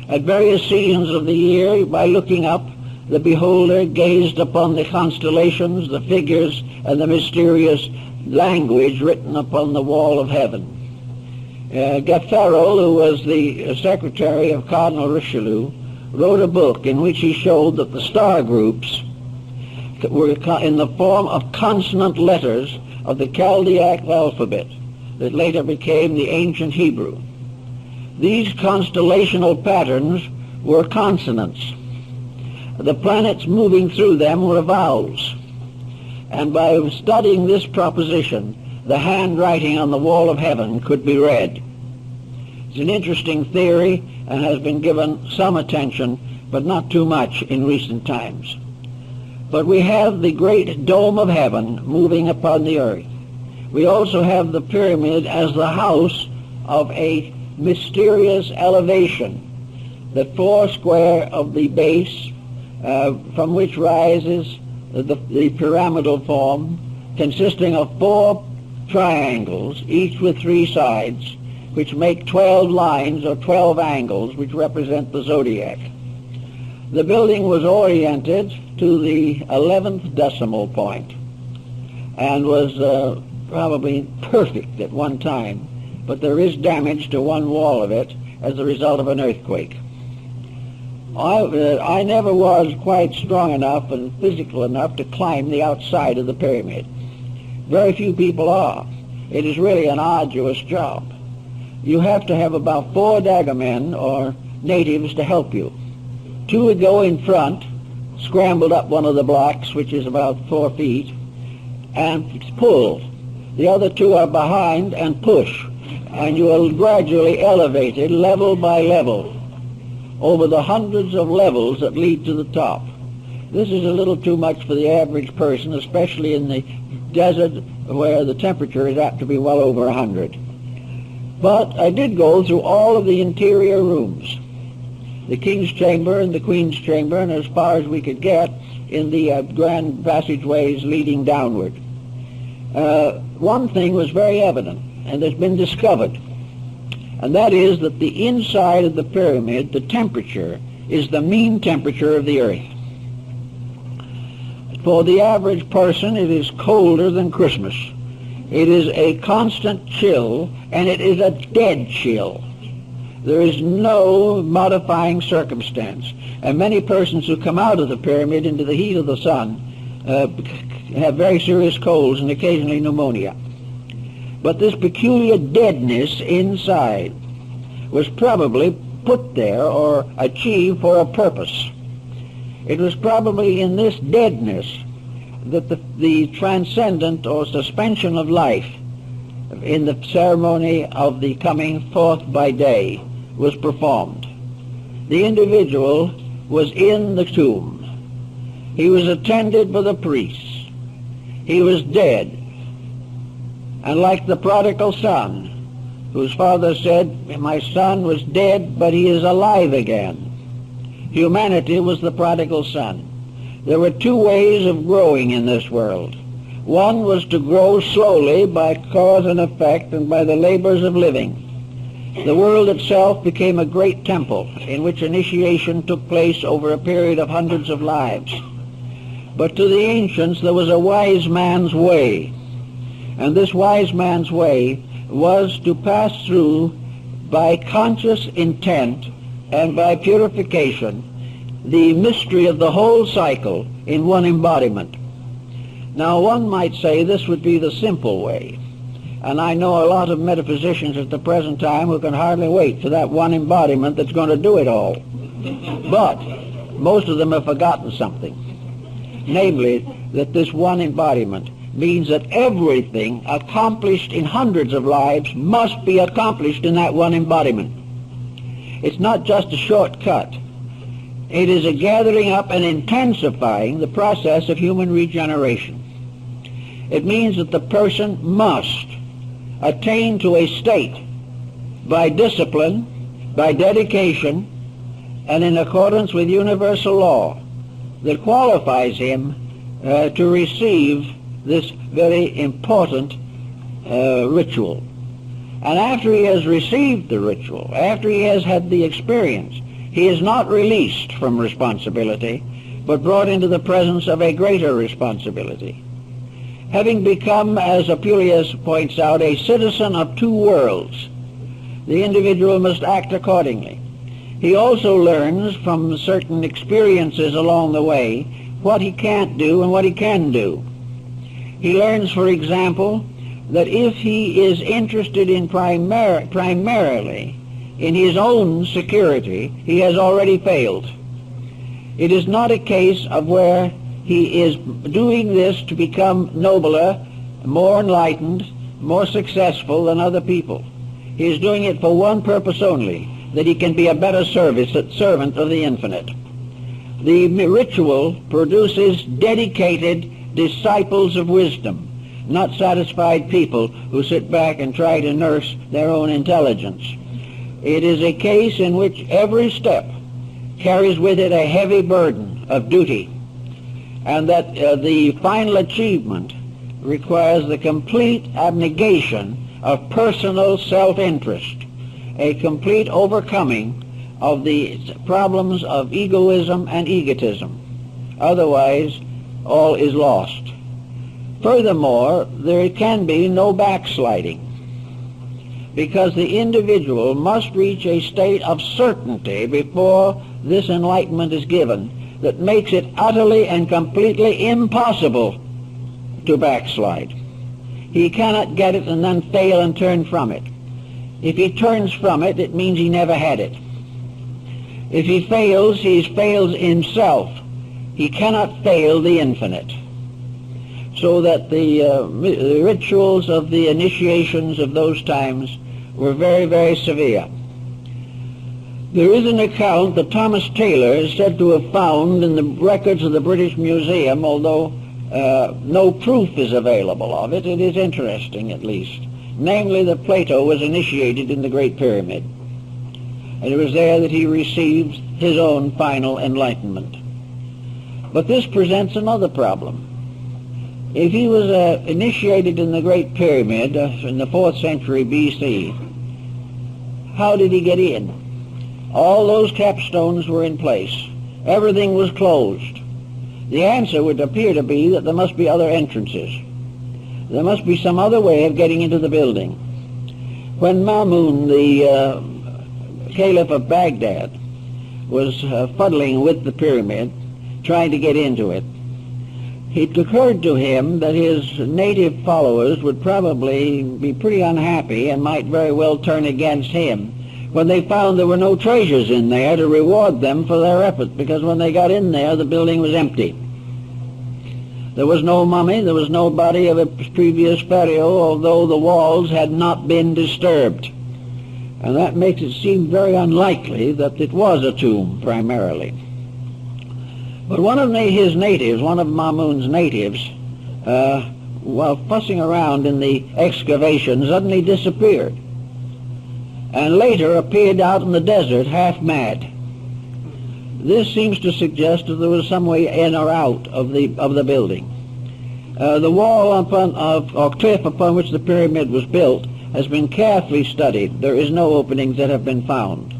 At various seasons of the year, by looking up, the beholder gazed upon the constellations, the figures, and the mysterious language written upon the wall of heaven. Gaffarel, who was the secretary of Cardinal Richelieu, wrote a book in which he showed that the star groups were in the form of consonant letters of the Chaldaic alphabet that later became the ancient Hebrew. These constellational patterns were consonants. The planets moving through them were vowels. And by studying this proposition, the handwriting on the wall of heaven could be read. It's an interesting theory and has been given some attention, but not too much in recent times. But we have the great dome of heaven moving upon the earth. We also have the pyramid as the house of a mysterious elevation, the four square of the base from which rises the pyramidal form, consisting of 4 triangles, each with 3 sides, which make 12 lines or 12 angles, which represent the zodiac. The building was oriented to the 11th decimal point and was probably perfect at one time, but there is damage to one wall of it as a result of an earthquake. I never was quite strong enough and physical enough to climb the outside of the pyramid. Very few people are. It is really an arduous job. You have to have about 4 daggermen or natives to help you. 2 would go in front, scrambled up one of the blocks, which is about 4 feet, and pull. The other 2 are behind and push, and you are gradually elevated level by level over the hundreds of levels that lead to the top. This is a little too much for the average person, especially in the desert where the temperature is apt to be well over 100. But I did go through all of the interior rooms, the King's Chamber and the Queen's Chamber, and as far as we could get in the grand passageways leading downward. One thing was very evident, and has been discovered, and that is that the inside of the pyramid, the temperature, is the mean temperature of the earth. For the average person, it is colder than Christmas. It is a constant chill, and it is a dead chill. There is no modifying circumstance. And many persons who come out of the pyramid into the heat of the sun have very serious colds and occasionally pneumonia. But this peculiar deadness inside was probably put there or achieved for a purpose. It was probably in this deadness that the transcendent or suspension of life in the ceremony of the coming forth by day was performed. The individual was in the tomb. He was attended by the priests. He was dead. And like the prodigal son, whose father said, "My son was dead, but he is alive again," humanity was the prodigal son. There were 2 ways of growing in this world. One was to grow slowly by cause and effect and by the labors of living. The world itself became a great temple in which initiation took place over a period of hundreds of lives. But to the ancients there was a wise man's way, and this wise man's way was to pass through by conscious intent and by purification the mystery of the whole cycle in one embodiment. Now one might say this would be the simple way, and I know a lot of metaphysicians at the present time who can hardly wait for that one embodiment that's going to do it all. But most of them have forgotten something, namely that this one embodiment means that everything accomplished in hundreds of lives must be accomplished in that one embodiment. It's not just a shortcut. It is a gathering up and intensifying the process of human regeneration. It means that the person must attain to a state by discipline, by dedication, and in accordance with universal law that qualifies him to receive this very important ritual. And after he has received the ritual, after he has had the experience, he is not released from responsibility, but brought into the presence of a greater responsibility. Having become, as Apuleius points out, a citizen of two worlds, the individual must act accordingly. He also learns from certain experiences along the way what he can't do and what he can do. He learns, for example, that if he is interested in primarily in his own security, he has already failed. It is not a case of where he is doing this to become nobler, more enlightened, more successful than other people. He is doing it for one purpose only, that he can be a better servant of the infinite. The ritual produces dedicated disciples of wisdom, not satisfied people who sit back and try to nurse their own intelligence. It is a case in which every step carries with it a heavy burden of duty, and that the final achievement requires the complete abnegation of personal self-interest, a complete overcoming of the problems of egoism and egotism. Otherwise, all is lost. Furthermore, there can be no backsliding, because the individual must reach a state of certainty before this enlightenment is given that makes it utterly and completely impossible to backslide. He cannot get it and then fail and turn from it. If he turns from it, it means he never had it. If he fails, he fails himself. He cannot fail the infinite. So that the rituals of the initiations of those times were very, very severe. There is an account that Thomas Taylor is said to have found in the records of the British Museum, although no proof is available of it. It is interesting, at least. Namely, that Plato was initiated in the Great Pyramid. And it was there that he received his own final enlightenment. But this presents another problem. If he was initiated in the Great Pyramid in the 4th century B.C., how did he get in? All those capstones were in place. Everything was closed. The answer would appear to be that there must be other entrances. There must be some other way of getting into the building. When Mamun, the Caliph of Baghdad, was fuddling with the pyramid, trying to get into it, it occurred to him that his native followers would probably be pretty unhappy and might very well turn against him when they found there were no treasures in there to reward them for their efforts, because when they got in there, the building was empty. There was no mummy, there was no body of a previous pharaoh, although the walls had not been disturbed. And that makes it seem very unlikely that it was a tomb, primarily. But one of his natives, one of Mamun's natives, while fussing around in the excavation, suddenly disappeared, and later appeared out in the desert half mad. This seems to suggest that there was some way in or out of the building. The wall or cliff upon which the pyramid was built has been carefully studied. There is no openings that have been found.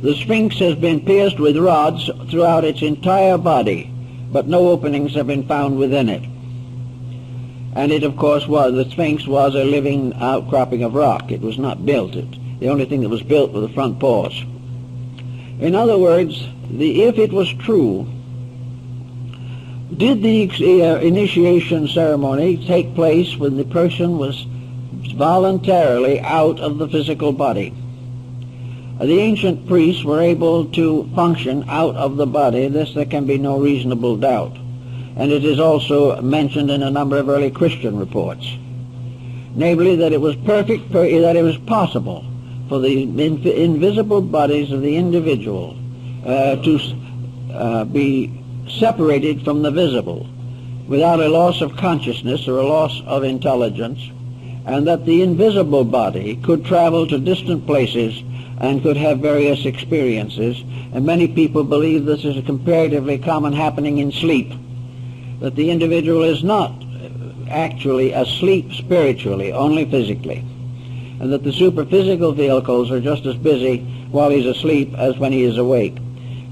The Sphinx has been pierced with rods throughout its entire body, but no openings have been found within it. And it, of course, the Sphinx was a living outcropping of rock. It was not built. The only thing that was built were the front paws. In other words, if it was true, did the initiation ceremony take place when the person was voluntarily out of the physical body? The ancient priests were able to function out of the body. This there can be no reasonable doubt. And it is also mentioned in a number of early Christian reports. Namely, that it was that it was possible for the invisible bodies of the individual to be separated from the visible without a loss of consciousness or a loss of intelligence, and that the invisible body could travel to distant places and could have various experiences. And many people believe this is a comparatively common happening in sleep, that the individual is not actually asleep spiritually, only physically, and that the superphysical vehicles are just as busy while he's asleep as when he is awake.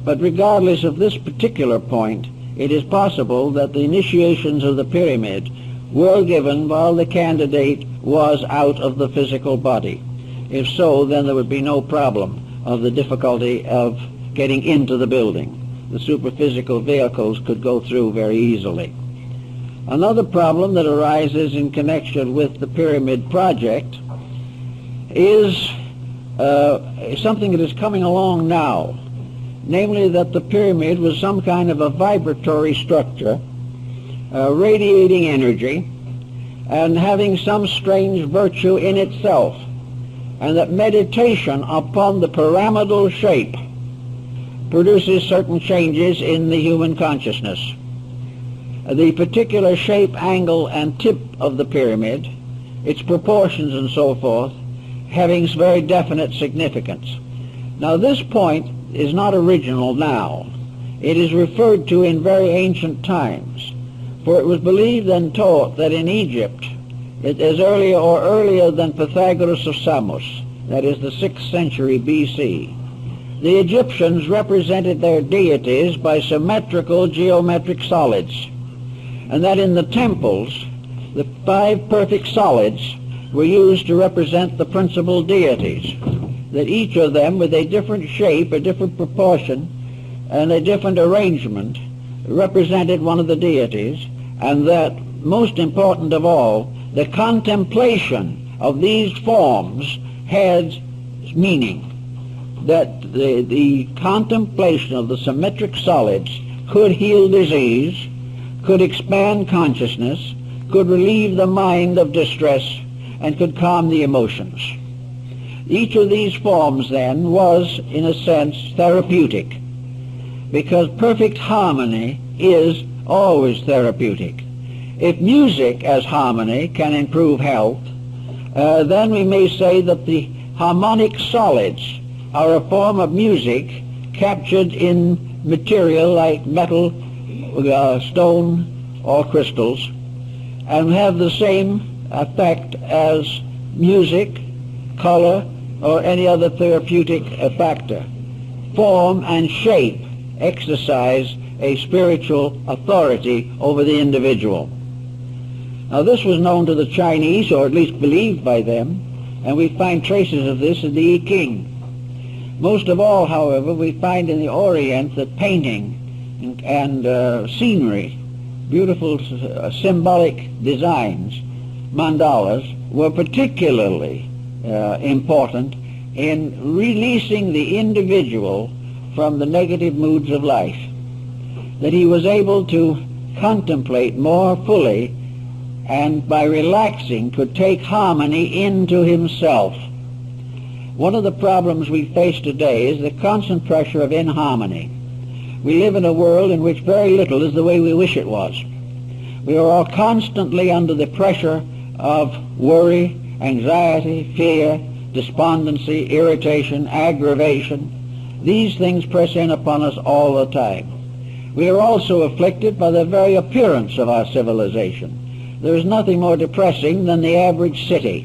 But regardless of this particular point, it is possible that the initiations of the pyramid were given while the candidate was out of the physical body. If so, then there would be no problem of the difficulty of getting into the building. The superphysical vehicles could go through very easily. Another problem that arises in connection with the pyramid project is something that is coming along now, namely that the pyramid was some kind of a vibratory structure, radiating energy and having some strange virtue in itself, and that meditation upon the pyramidal shape produces certain changes in the human consciousness. The particular shape, angle, and tip of the pyramid, its proportions and so forth, having very definite significance. Now, this point is not original now. It is referred to in very ancient times, for it was believed and taught that in Egypt, as earlier than Pythagoras of Samos, that is the 6th century BC, the Egyptians represented their deities by symmetrical geometric solids, and that in the temples, the 5 perfect solids were used to represent the principal deities, that each of them with a different shape, a different proportion, and a different arrangement represented one of the deities, and that, most important of all, the contemplation of these forms had meaning, that the contemplation of the symmetric solids could heal disease, could expand consciousness, could relieve the mind of distress, and could calm the emotions. Each of these forms, then, was, in a sense, therapeutic, because perfect harmony is always therapeutic. If music as harmony can improve health, then we may say that the harmonic solids are a form of music captured in material like metal, stone, or crystals, and have the same effect as music, color, or any other therapeutic factor. Form and shape exercise a spiritual authority over the individual. Now, this was known to the Chinese, or at least believed by them, and we find traces of this in the I Ching. Most of all, however, we find in the Orient that painting and scenery, beautiful symbolic designs, mandalas, were particularly important in releasing the individual from the negative moods of life, that he was able to contemplate more fully, and by relaxing could take harmony into himself. One of the problems we face today is the constant pressure of inharmony. We live in a world in which very little is the way we wish it was. We are all constantly under the pressure of worry, anxiety, fear, despondency, irritation, aggravation. These things press in upon us all the time. We are also afflicted by the very appearance of our civilization. There is nothing more depressing than the average city,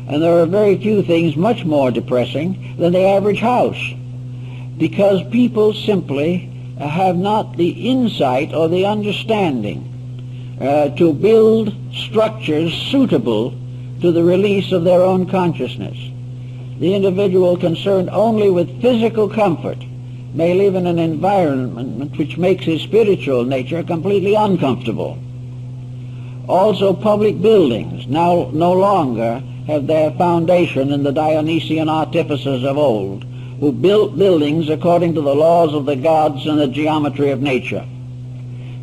and there are very few things much more depressing than the average house, because people simply have not the insight or the understanding to build structures suitable to the release of their own consciousness. The individual concerned only with physical comfort may live in an environment which makes his spiritual nature completely uncomfortable. Also, public buildings now no longer have their foundation in the Dionysian artificers of old, who built buildings according to the laws of the gods and the geometry of nature.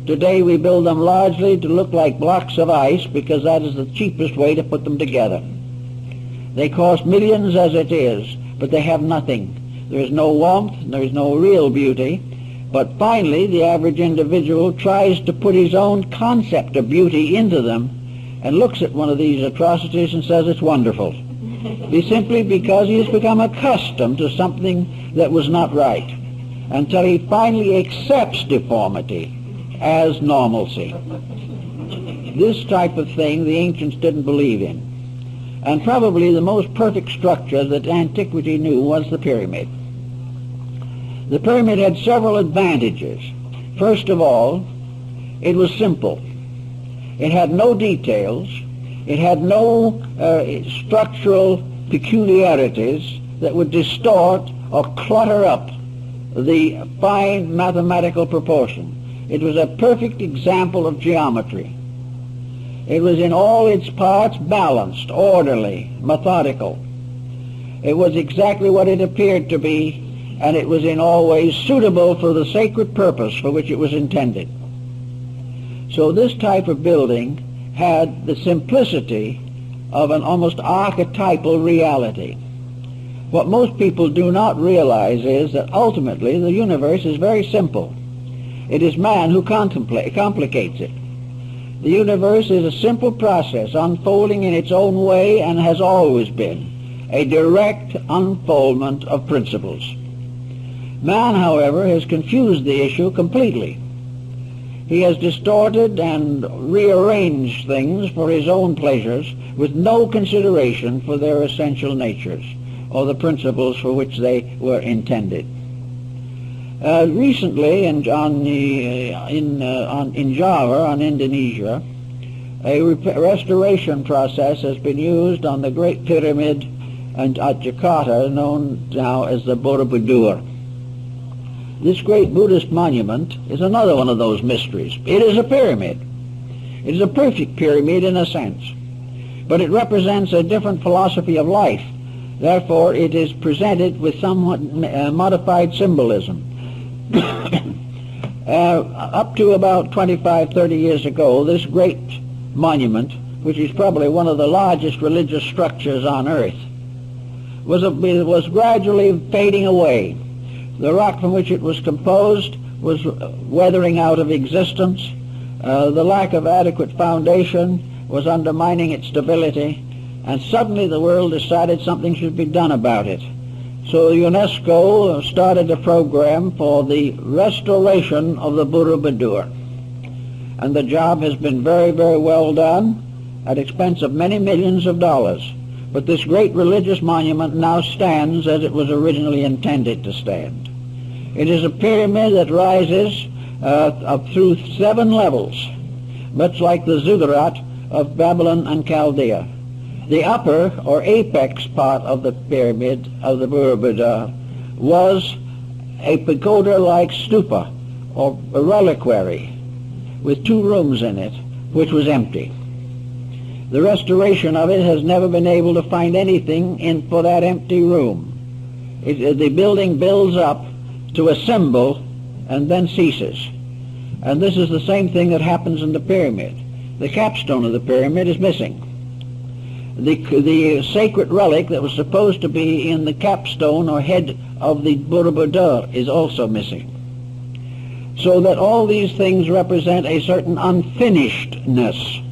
Today we build them largely to look like blocks of ice, because that is the cheapest way to put them together. They cost millions as it is, but they have nothing. There is no warmth, there is no real beauty, But finally, the average individual tries to put his own concept of beauty into them and looks at one of these atrocities and says it's wonderful. Simply because he has become accustomed to something that was not right, until he finally accepts deformity as normalcy. This type of thing the ancients didn't believe in. And probably the most perfect structure that antiquity knew was the pyramid. The pyramid had several advantages. First of all, it was simple. It had no details. It had no structural peculiarities that would distort or clutter up the fine mathematical proportion. It was a perfect example of geometry. It was in all its parts balanced, orderly, methodical. It was exactly what it appeared to be, and it was in all ways suitable for the sacred purpose for which it was intended. So this type of building had the simplicity of an almost archetypal reality. What most people do not realize is that ultimately the universe is very simple. It is man who complicates it. The universe is a simple process unfolding in its own way and has always been a direct unfoldment of principles. Man, however, has confused the issue completely. He has distorted and rearranged things for his own pleasures with no consideration for their essential natures or the principles for which they were intended. Recently, in Java, in Indonesia, a restoration process has been used on the Great Pyramid at Jakarta, known now as the Borobudur. This great Buddhist monument is another one of those mysteries. It is a pyramid. It is a perfect pyramid in a sense, but it represents a different philosophy of life. Therefore, it is presented with somewhat modified symbolism. Up to about 25, 30 years ago, this great monument, which is probably one of the largest religious structures on earth, was gradually fading away. The rock from which it was composed was weathering out of existence. The lack of adequate foundation was undermining its stability, and suddenly the world decided something should be done about it. So UNESCO started a program for the restoration of the Borobudur. And the job has been very, very well done at expense of many millions of dollars. But this great religious monument now stands as it was originally intended to stand. It is a pyramid that rises up through 7 levels, much like the ziggurat of Babylon and Chaldea. The upper or apex part of the pyramid of the Borobudur was a pagoda-like stupa or a reliquary with 2 rooms in it, which was empty. The restoration of it has never been able to find anything for that empty room. The building builds up to a symbol and then ceases. And this is the same thing that happens in the pyramid. The capstone of the pyramid is missing. The sacred relic that was supposed to be in the capstone or head of the Borobudur is also missing. So that all these things represent a certain unfinishedness.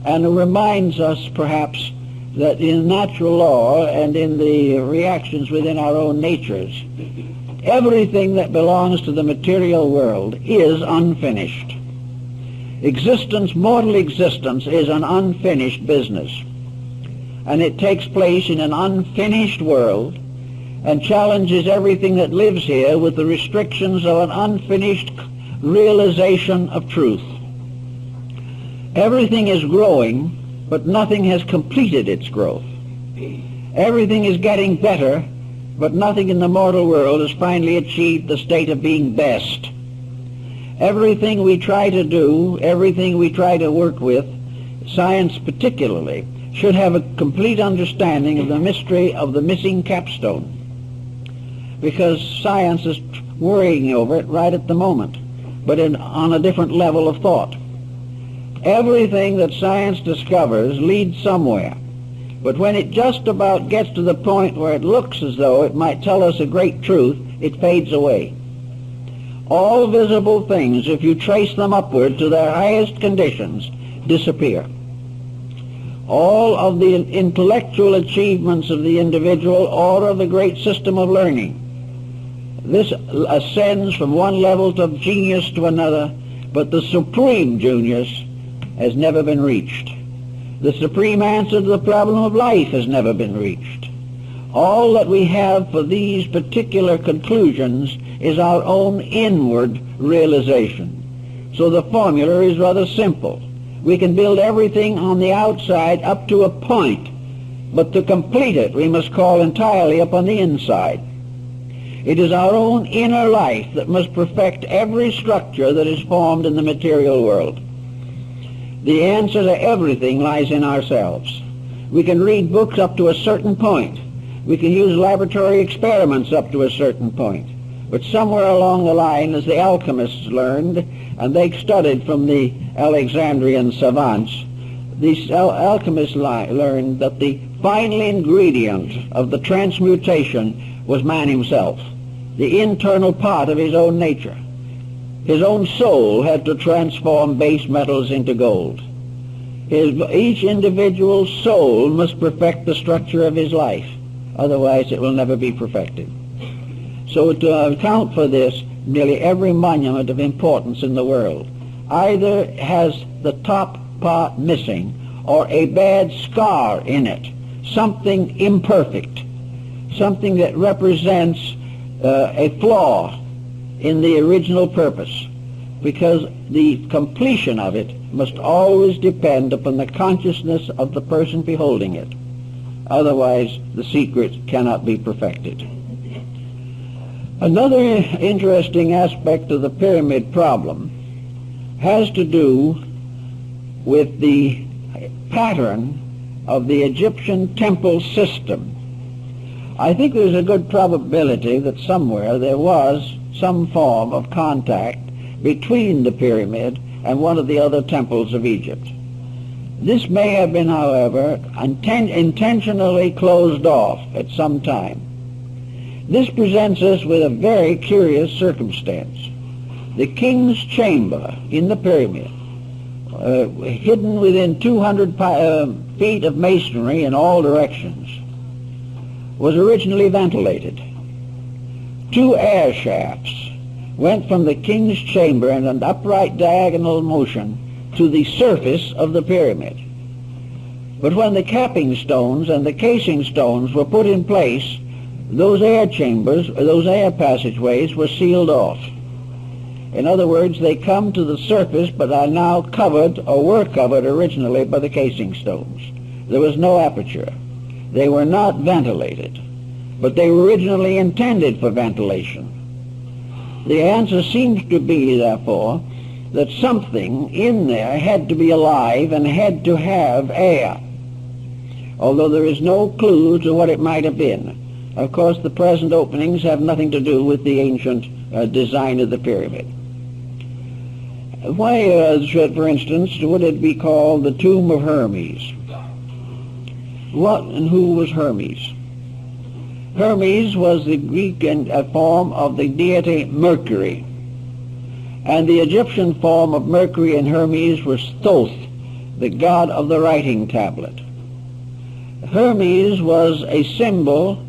And it reminds us, perhaps, that in natural law and in the reactions within our own natures, everything that belongs to the material world is unfinished. Existence, mortal existence, is an unfinished business. And it takes place in an unfinished world and challenges everything that lives here with the restrictions of an unfinished realization of truth. Everything is growing, but nothing has completed its growth. Everything is getting better, but nothing in the mortal world has finally achieved the state of being best. Everything we try to do, everything we try to work with, science particularly, should have a complete understanding of the mystery of the missing capstone, because science is worrying over it right at the moment, but on a different level of thought. Everything that science discovers leads somewhere, but when it just about gets to the point where it looks as though it might tell us a great truth, it fades away. all visible things, if you trace them upward to their highest conditions, disappear. All of the intellectual achievements of the individual or of the great system of learning, this ascends from one level of genius to another, but the supreme genius has never been reached. The supreme answer to the problem of life has never been reached. All that we have for these particular conclusions is our own inward realization. So the formula is rather simple. We can build everything on the outside up to a point, but to complete it we must call entirely upon the inside. It is our own inner life that must perfect every structure that is formed in the material world. The answer to everything lies in ourselves. We can read books up to a certain point. We can use laboratory experiments up to a certain point. But somewhere along the line, as the alchemists learned, and they studied from the Alexandrian savants, these alchemists learned that the final ingredient of the transmutation was man himself, the internal part of his own nature. His own soul had to transform base metals into gold. Each individual soul must perfect the structure of his life. Otherwise it will never be perfected. So to account for this, nearly every monument of importance in the world either has the top part missing or a bad scar in it, something imperfect, something that represents a flaw in the original purpose, because the completion of it must always depend upon the consciousness of the person beholding it. Otherwise, the secret cannot be perfected. Another interesting aspect of the pyramid problem has to do with the pattern of the Egyptian temple system. I think there's a good probability that somewhere there was some form of contact between the pyramid and one of the other temples of Egypt. This may have been, however, intentionally closed off at some time. This presents us with a very curious circumstance. The king's chamber in the pyramid, hidden within 200 feet of masonry in all directions, was originally ventilated. 2 air shafts went from the king's chamber in an upright diagonal motion to the surface of the pyramid. But when the capping stones and the casing stones were put in place, those air chambers, those air passageways were sealed off. In other words, they come to the surface but are now covered, or were covered originally, by the casing stones. There was no aperture. They were not ventilated, but they were originally intended for ventilation. The answer seems to be, therefore, that something in there had to be alive and had to have air, although there is no clue to what it might have been. Of course, the present openings have nothing to do with the ancient design of the pyramid. Why, for instance, would it be called the tomb of Hermes? What and who was Hermes? Hermes was the Greek form of the deity Mercury, and the Egyptian form of Mercury and Hermes was Thoth, the god of the writing tablet. Hermes was a symbol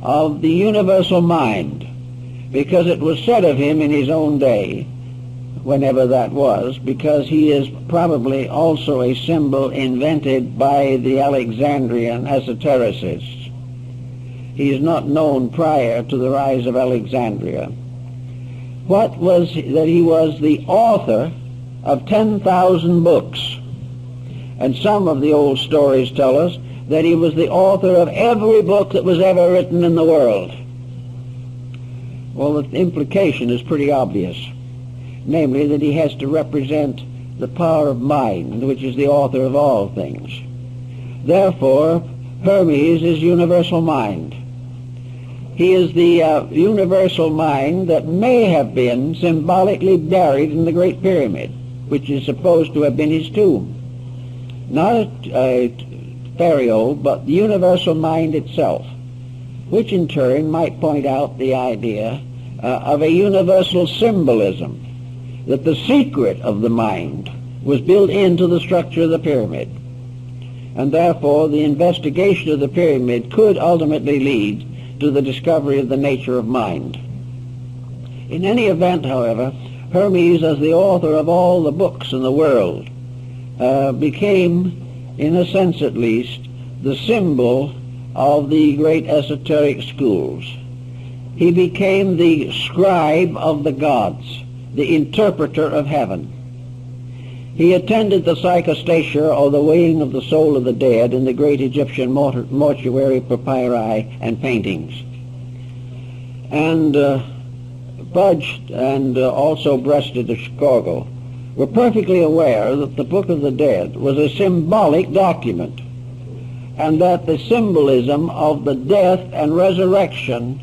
of the universal mind, because it was said of him in his own day, whenever that was, because he is probably also a symbol invented by the Alexandrian esotericists. He is not known prior to the rise of Alexandria. What was that? He was the author of 10,000 books, and some of the old stories tell us that he was the author of every book that was ever written in the world. Well, the implication is pretty obvious, namely that he has to represent the power of mind, which is the author of all things. Therefore, Hermes is universal mind. He is the universal mind that may have been symbolically buried in the Great Pyramid, which is supposed to have been his tomb. Not a pharaoh, but the universal mind itself, which in turn might point out the idea of a universal symbolism, that the secret of the mind was built into the structure of the pyramid, and therefore the investigation of the pyramid could ultimately lead to the discovery of the nature of mind. In any event, however, Hermes, as the author of all the books in the world, became, in a sense at least, the symbol of the great esoteric schools. He became the scribe of the gods, the interpreter of heaven. He attended the psychostasia, or the weighing of the soul of the dead, in the great Egyptian mortuary papyri and paintings. And Budge and also Breasted of Chicago were perfectly aware that the Book of the Dead was a symbolic document, and that the symbolism of the death and resurrection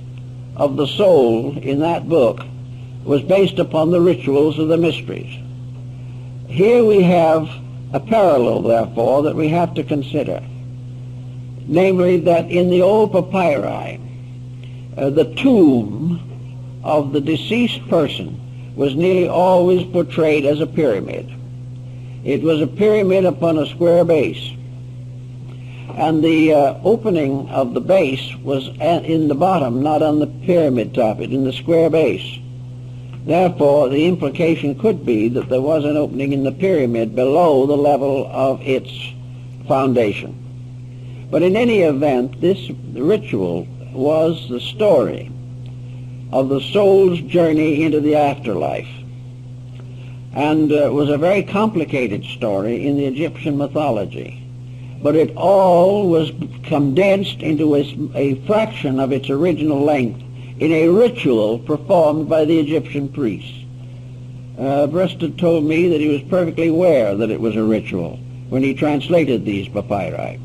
of the soul in that book was based upon the rituals of the mysteries. Here we have a parallel, therefore, that we have to consider, namely that in the old papyri, the tomb of the deceased person was nearly always portrayed as a pyramid. It was a pyramid upon a square base, and the opening of the base was in the bottom, not on the pyramid top, in the square base. Therefore, the implication could be that there was an opening in the pyramid below the level of its foundation. But in any event, this ritual was the story of the soul's journey into the afterlife, and was a very complicated story in the Egyptian mythology. But it all was condensed into a fraction of its original length in a ritual performed by the Egyptian priests. Breasted told me that he was perfectly aware that it was a ritual when he translated these papyri.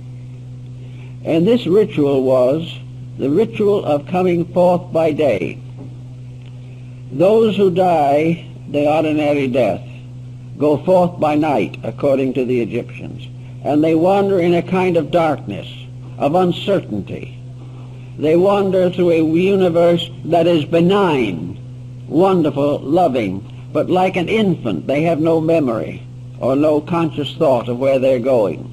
And this ritual was the ritual of coming forth by day. Those who die the ordinary death go forth by night, according to the Egyptians, and they wander in a kind of darkness, of uncertainty. They wander through a universe that is benign, wonderful, loving, but like an infant, they have no memory or no conscious thought of where they're going.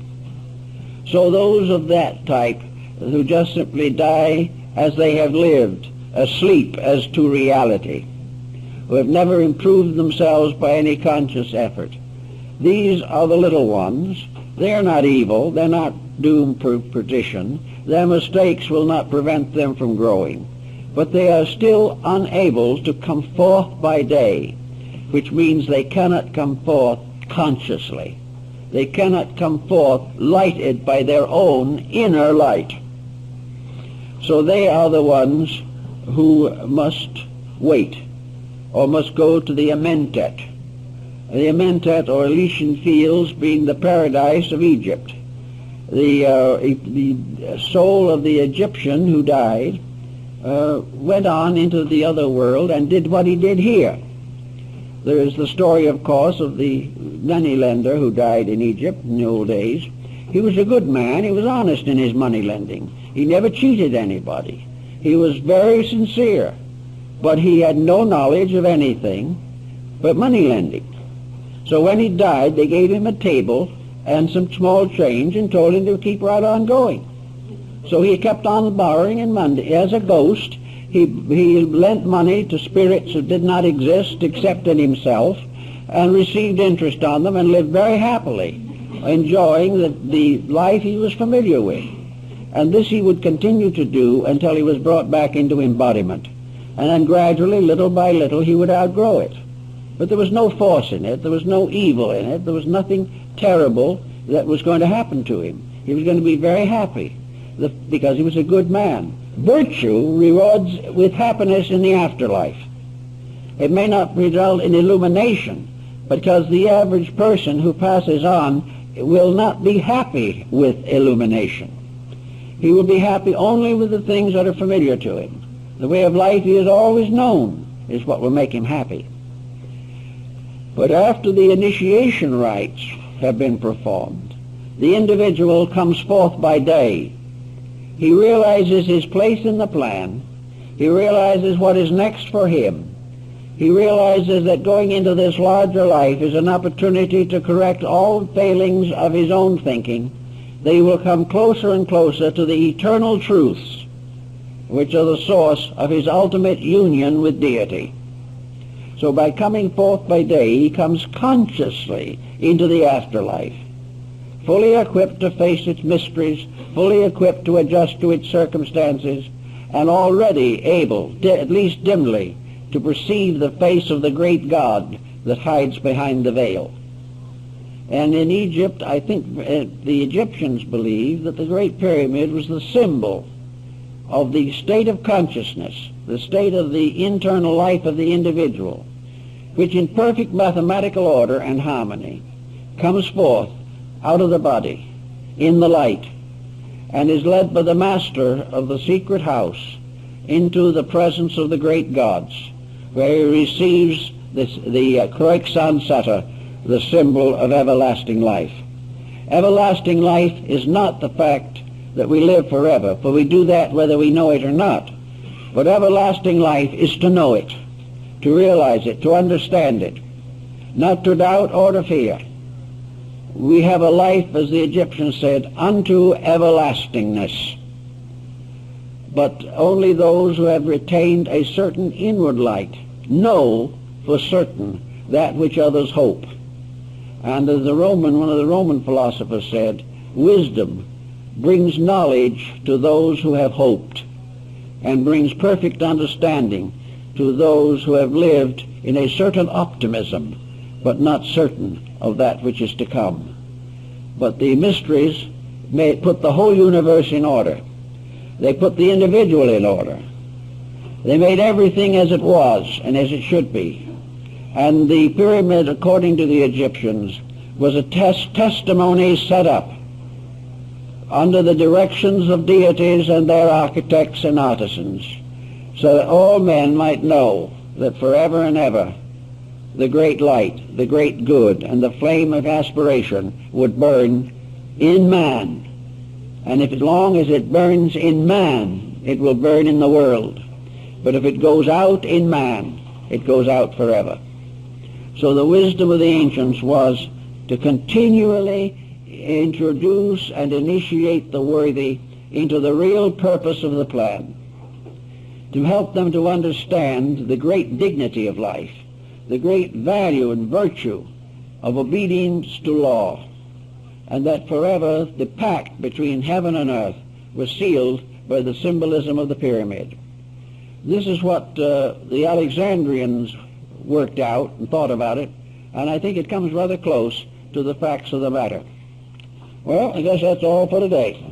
So those of that type who just simply die as they have lived, asleep as to reality, who have never improved themselves by any conscious effort, these are the little ones. They're not evil, they're not doomed for perdition, their mistakes will not prevent them from growing, but they are still unable to come forth by day, which means they cannot come forth consciously. They cannot come forth lighted by their own inner light. So they are the ones who must wait, or must go to the Amentet. The Amentet, or Elysian Fields, being the paradise of Egypt. The soul of the Egyptian who died went on into the other world and did what he did here. There is the story, of course, of the moneylender who died in Egypt in the old days. He was a good man. He was honest in his money lending. He never cheated anybody. He was very sincere, but he had no knowledge of anything but money lending. So when he died, they gave him a table and some small change and told him to keep right on going. So he kept on borrowing, and Monday, as a ghost, he lent money to spirits who did not exist except in himself, and received interest on them, and lived very happily, enjoying the life he was familiar with. And this he would continue to do until he was brought back into embodiment. And then gradually, little by little, he would outgrow it. But there was no force in it, there was no evil in it, there was nothing terrible that was going to happen to him. He was going to be very happy because he was a good man. Virtue rewards with happiness in the afterlife. It may not result in illumination, because the average person who passes on will not be happy with illumination. He will be happy only with the things that are familiar to him. The way of life he has always known is what will make him happy. But after the initiation rites have been performed, the individual comes forth by day. He realizes his place in the plan. He realizes what is next for him. He realizes that going into this larger life is an opportunity to correct all failings of his own thinking. They will come closer and closer to the eternal truths, which are the source of his ultimate union with deity. So by coming forth by day, he comes consciously into the afterlife, fully equipped to face its mysteries, fully equipped to adjust to its circumstances, and already able, at least dimly, to perceive the face of the great God that hides behind the veil. And in Egypt, I think the Egyptians believed that the Great Pyramid was the symbol of the state of consciousness, the state of the internal life of the individual, which in perfect mathematical order and harmony comes forth out of the body in the light and is led by the master of the secret house into the presence of the great gods, where he receives the Kroiksan Sata, the symbol of everlasting life. Everlasting life is not the fact that we live forever, for we do that whether we know it or not. But everlasting life is to know it, to realize it, to understand it, not to doubt or to fear. We have a life, as the Egyptians said, unto everlastingness. But only those who have retained a certain inward light know for certain that which others hope. And as one of the Roman philosophers said, wisdom brings knowledge to those who have hoped, and brings perfect understanding to those who have lived in a certain optimism, but not certain of that which is to come. But the mysteries may put the whole universe in order. They put the individual in order. They made everything as it was and as it should be. And the pyramid, according to the Egyptians, was a testimony set up under the directions of deities and their architects and artisans, so that all men might know that forever and ever the great light, the great good, and the flame of aspiration would burn in man. And if as long as it burns in man, it will burn in the world. But if it goes out in man, it goes out forever. So the wisdom of the ancients was to continually introduce and initiate the worthy into the real purpose of the plan, to help them to understand the great dignity of life, the great value and virtue of obedience to law, and that forever the pact between heaven and earth was sealed by the symbolism of the pyramid. This is what the Alexandrians worked out and thought about it, and I think it comes rather close to the facts of the matter. Well, I guess that's all for today.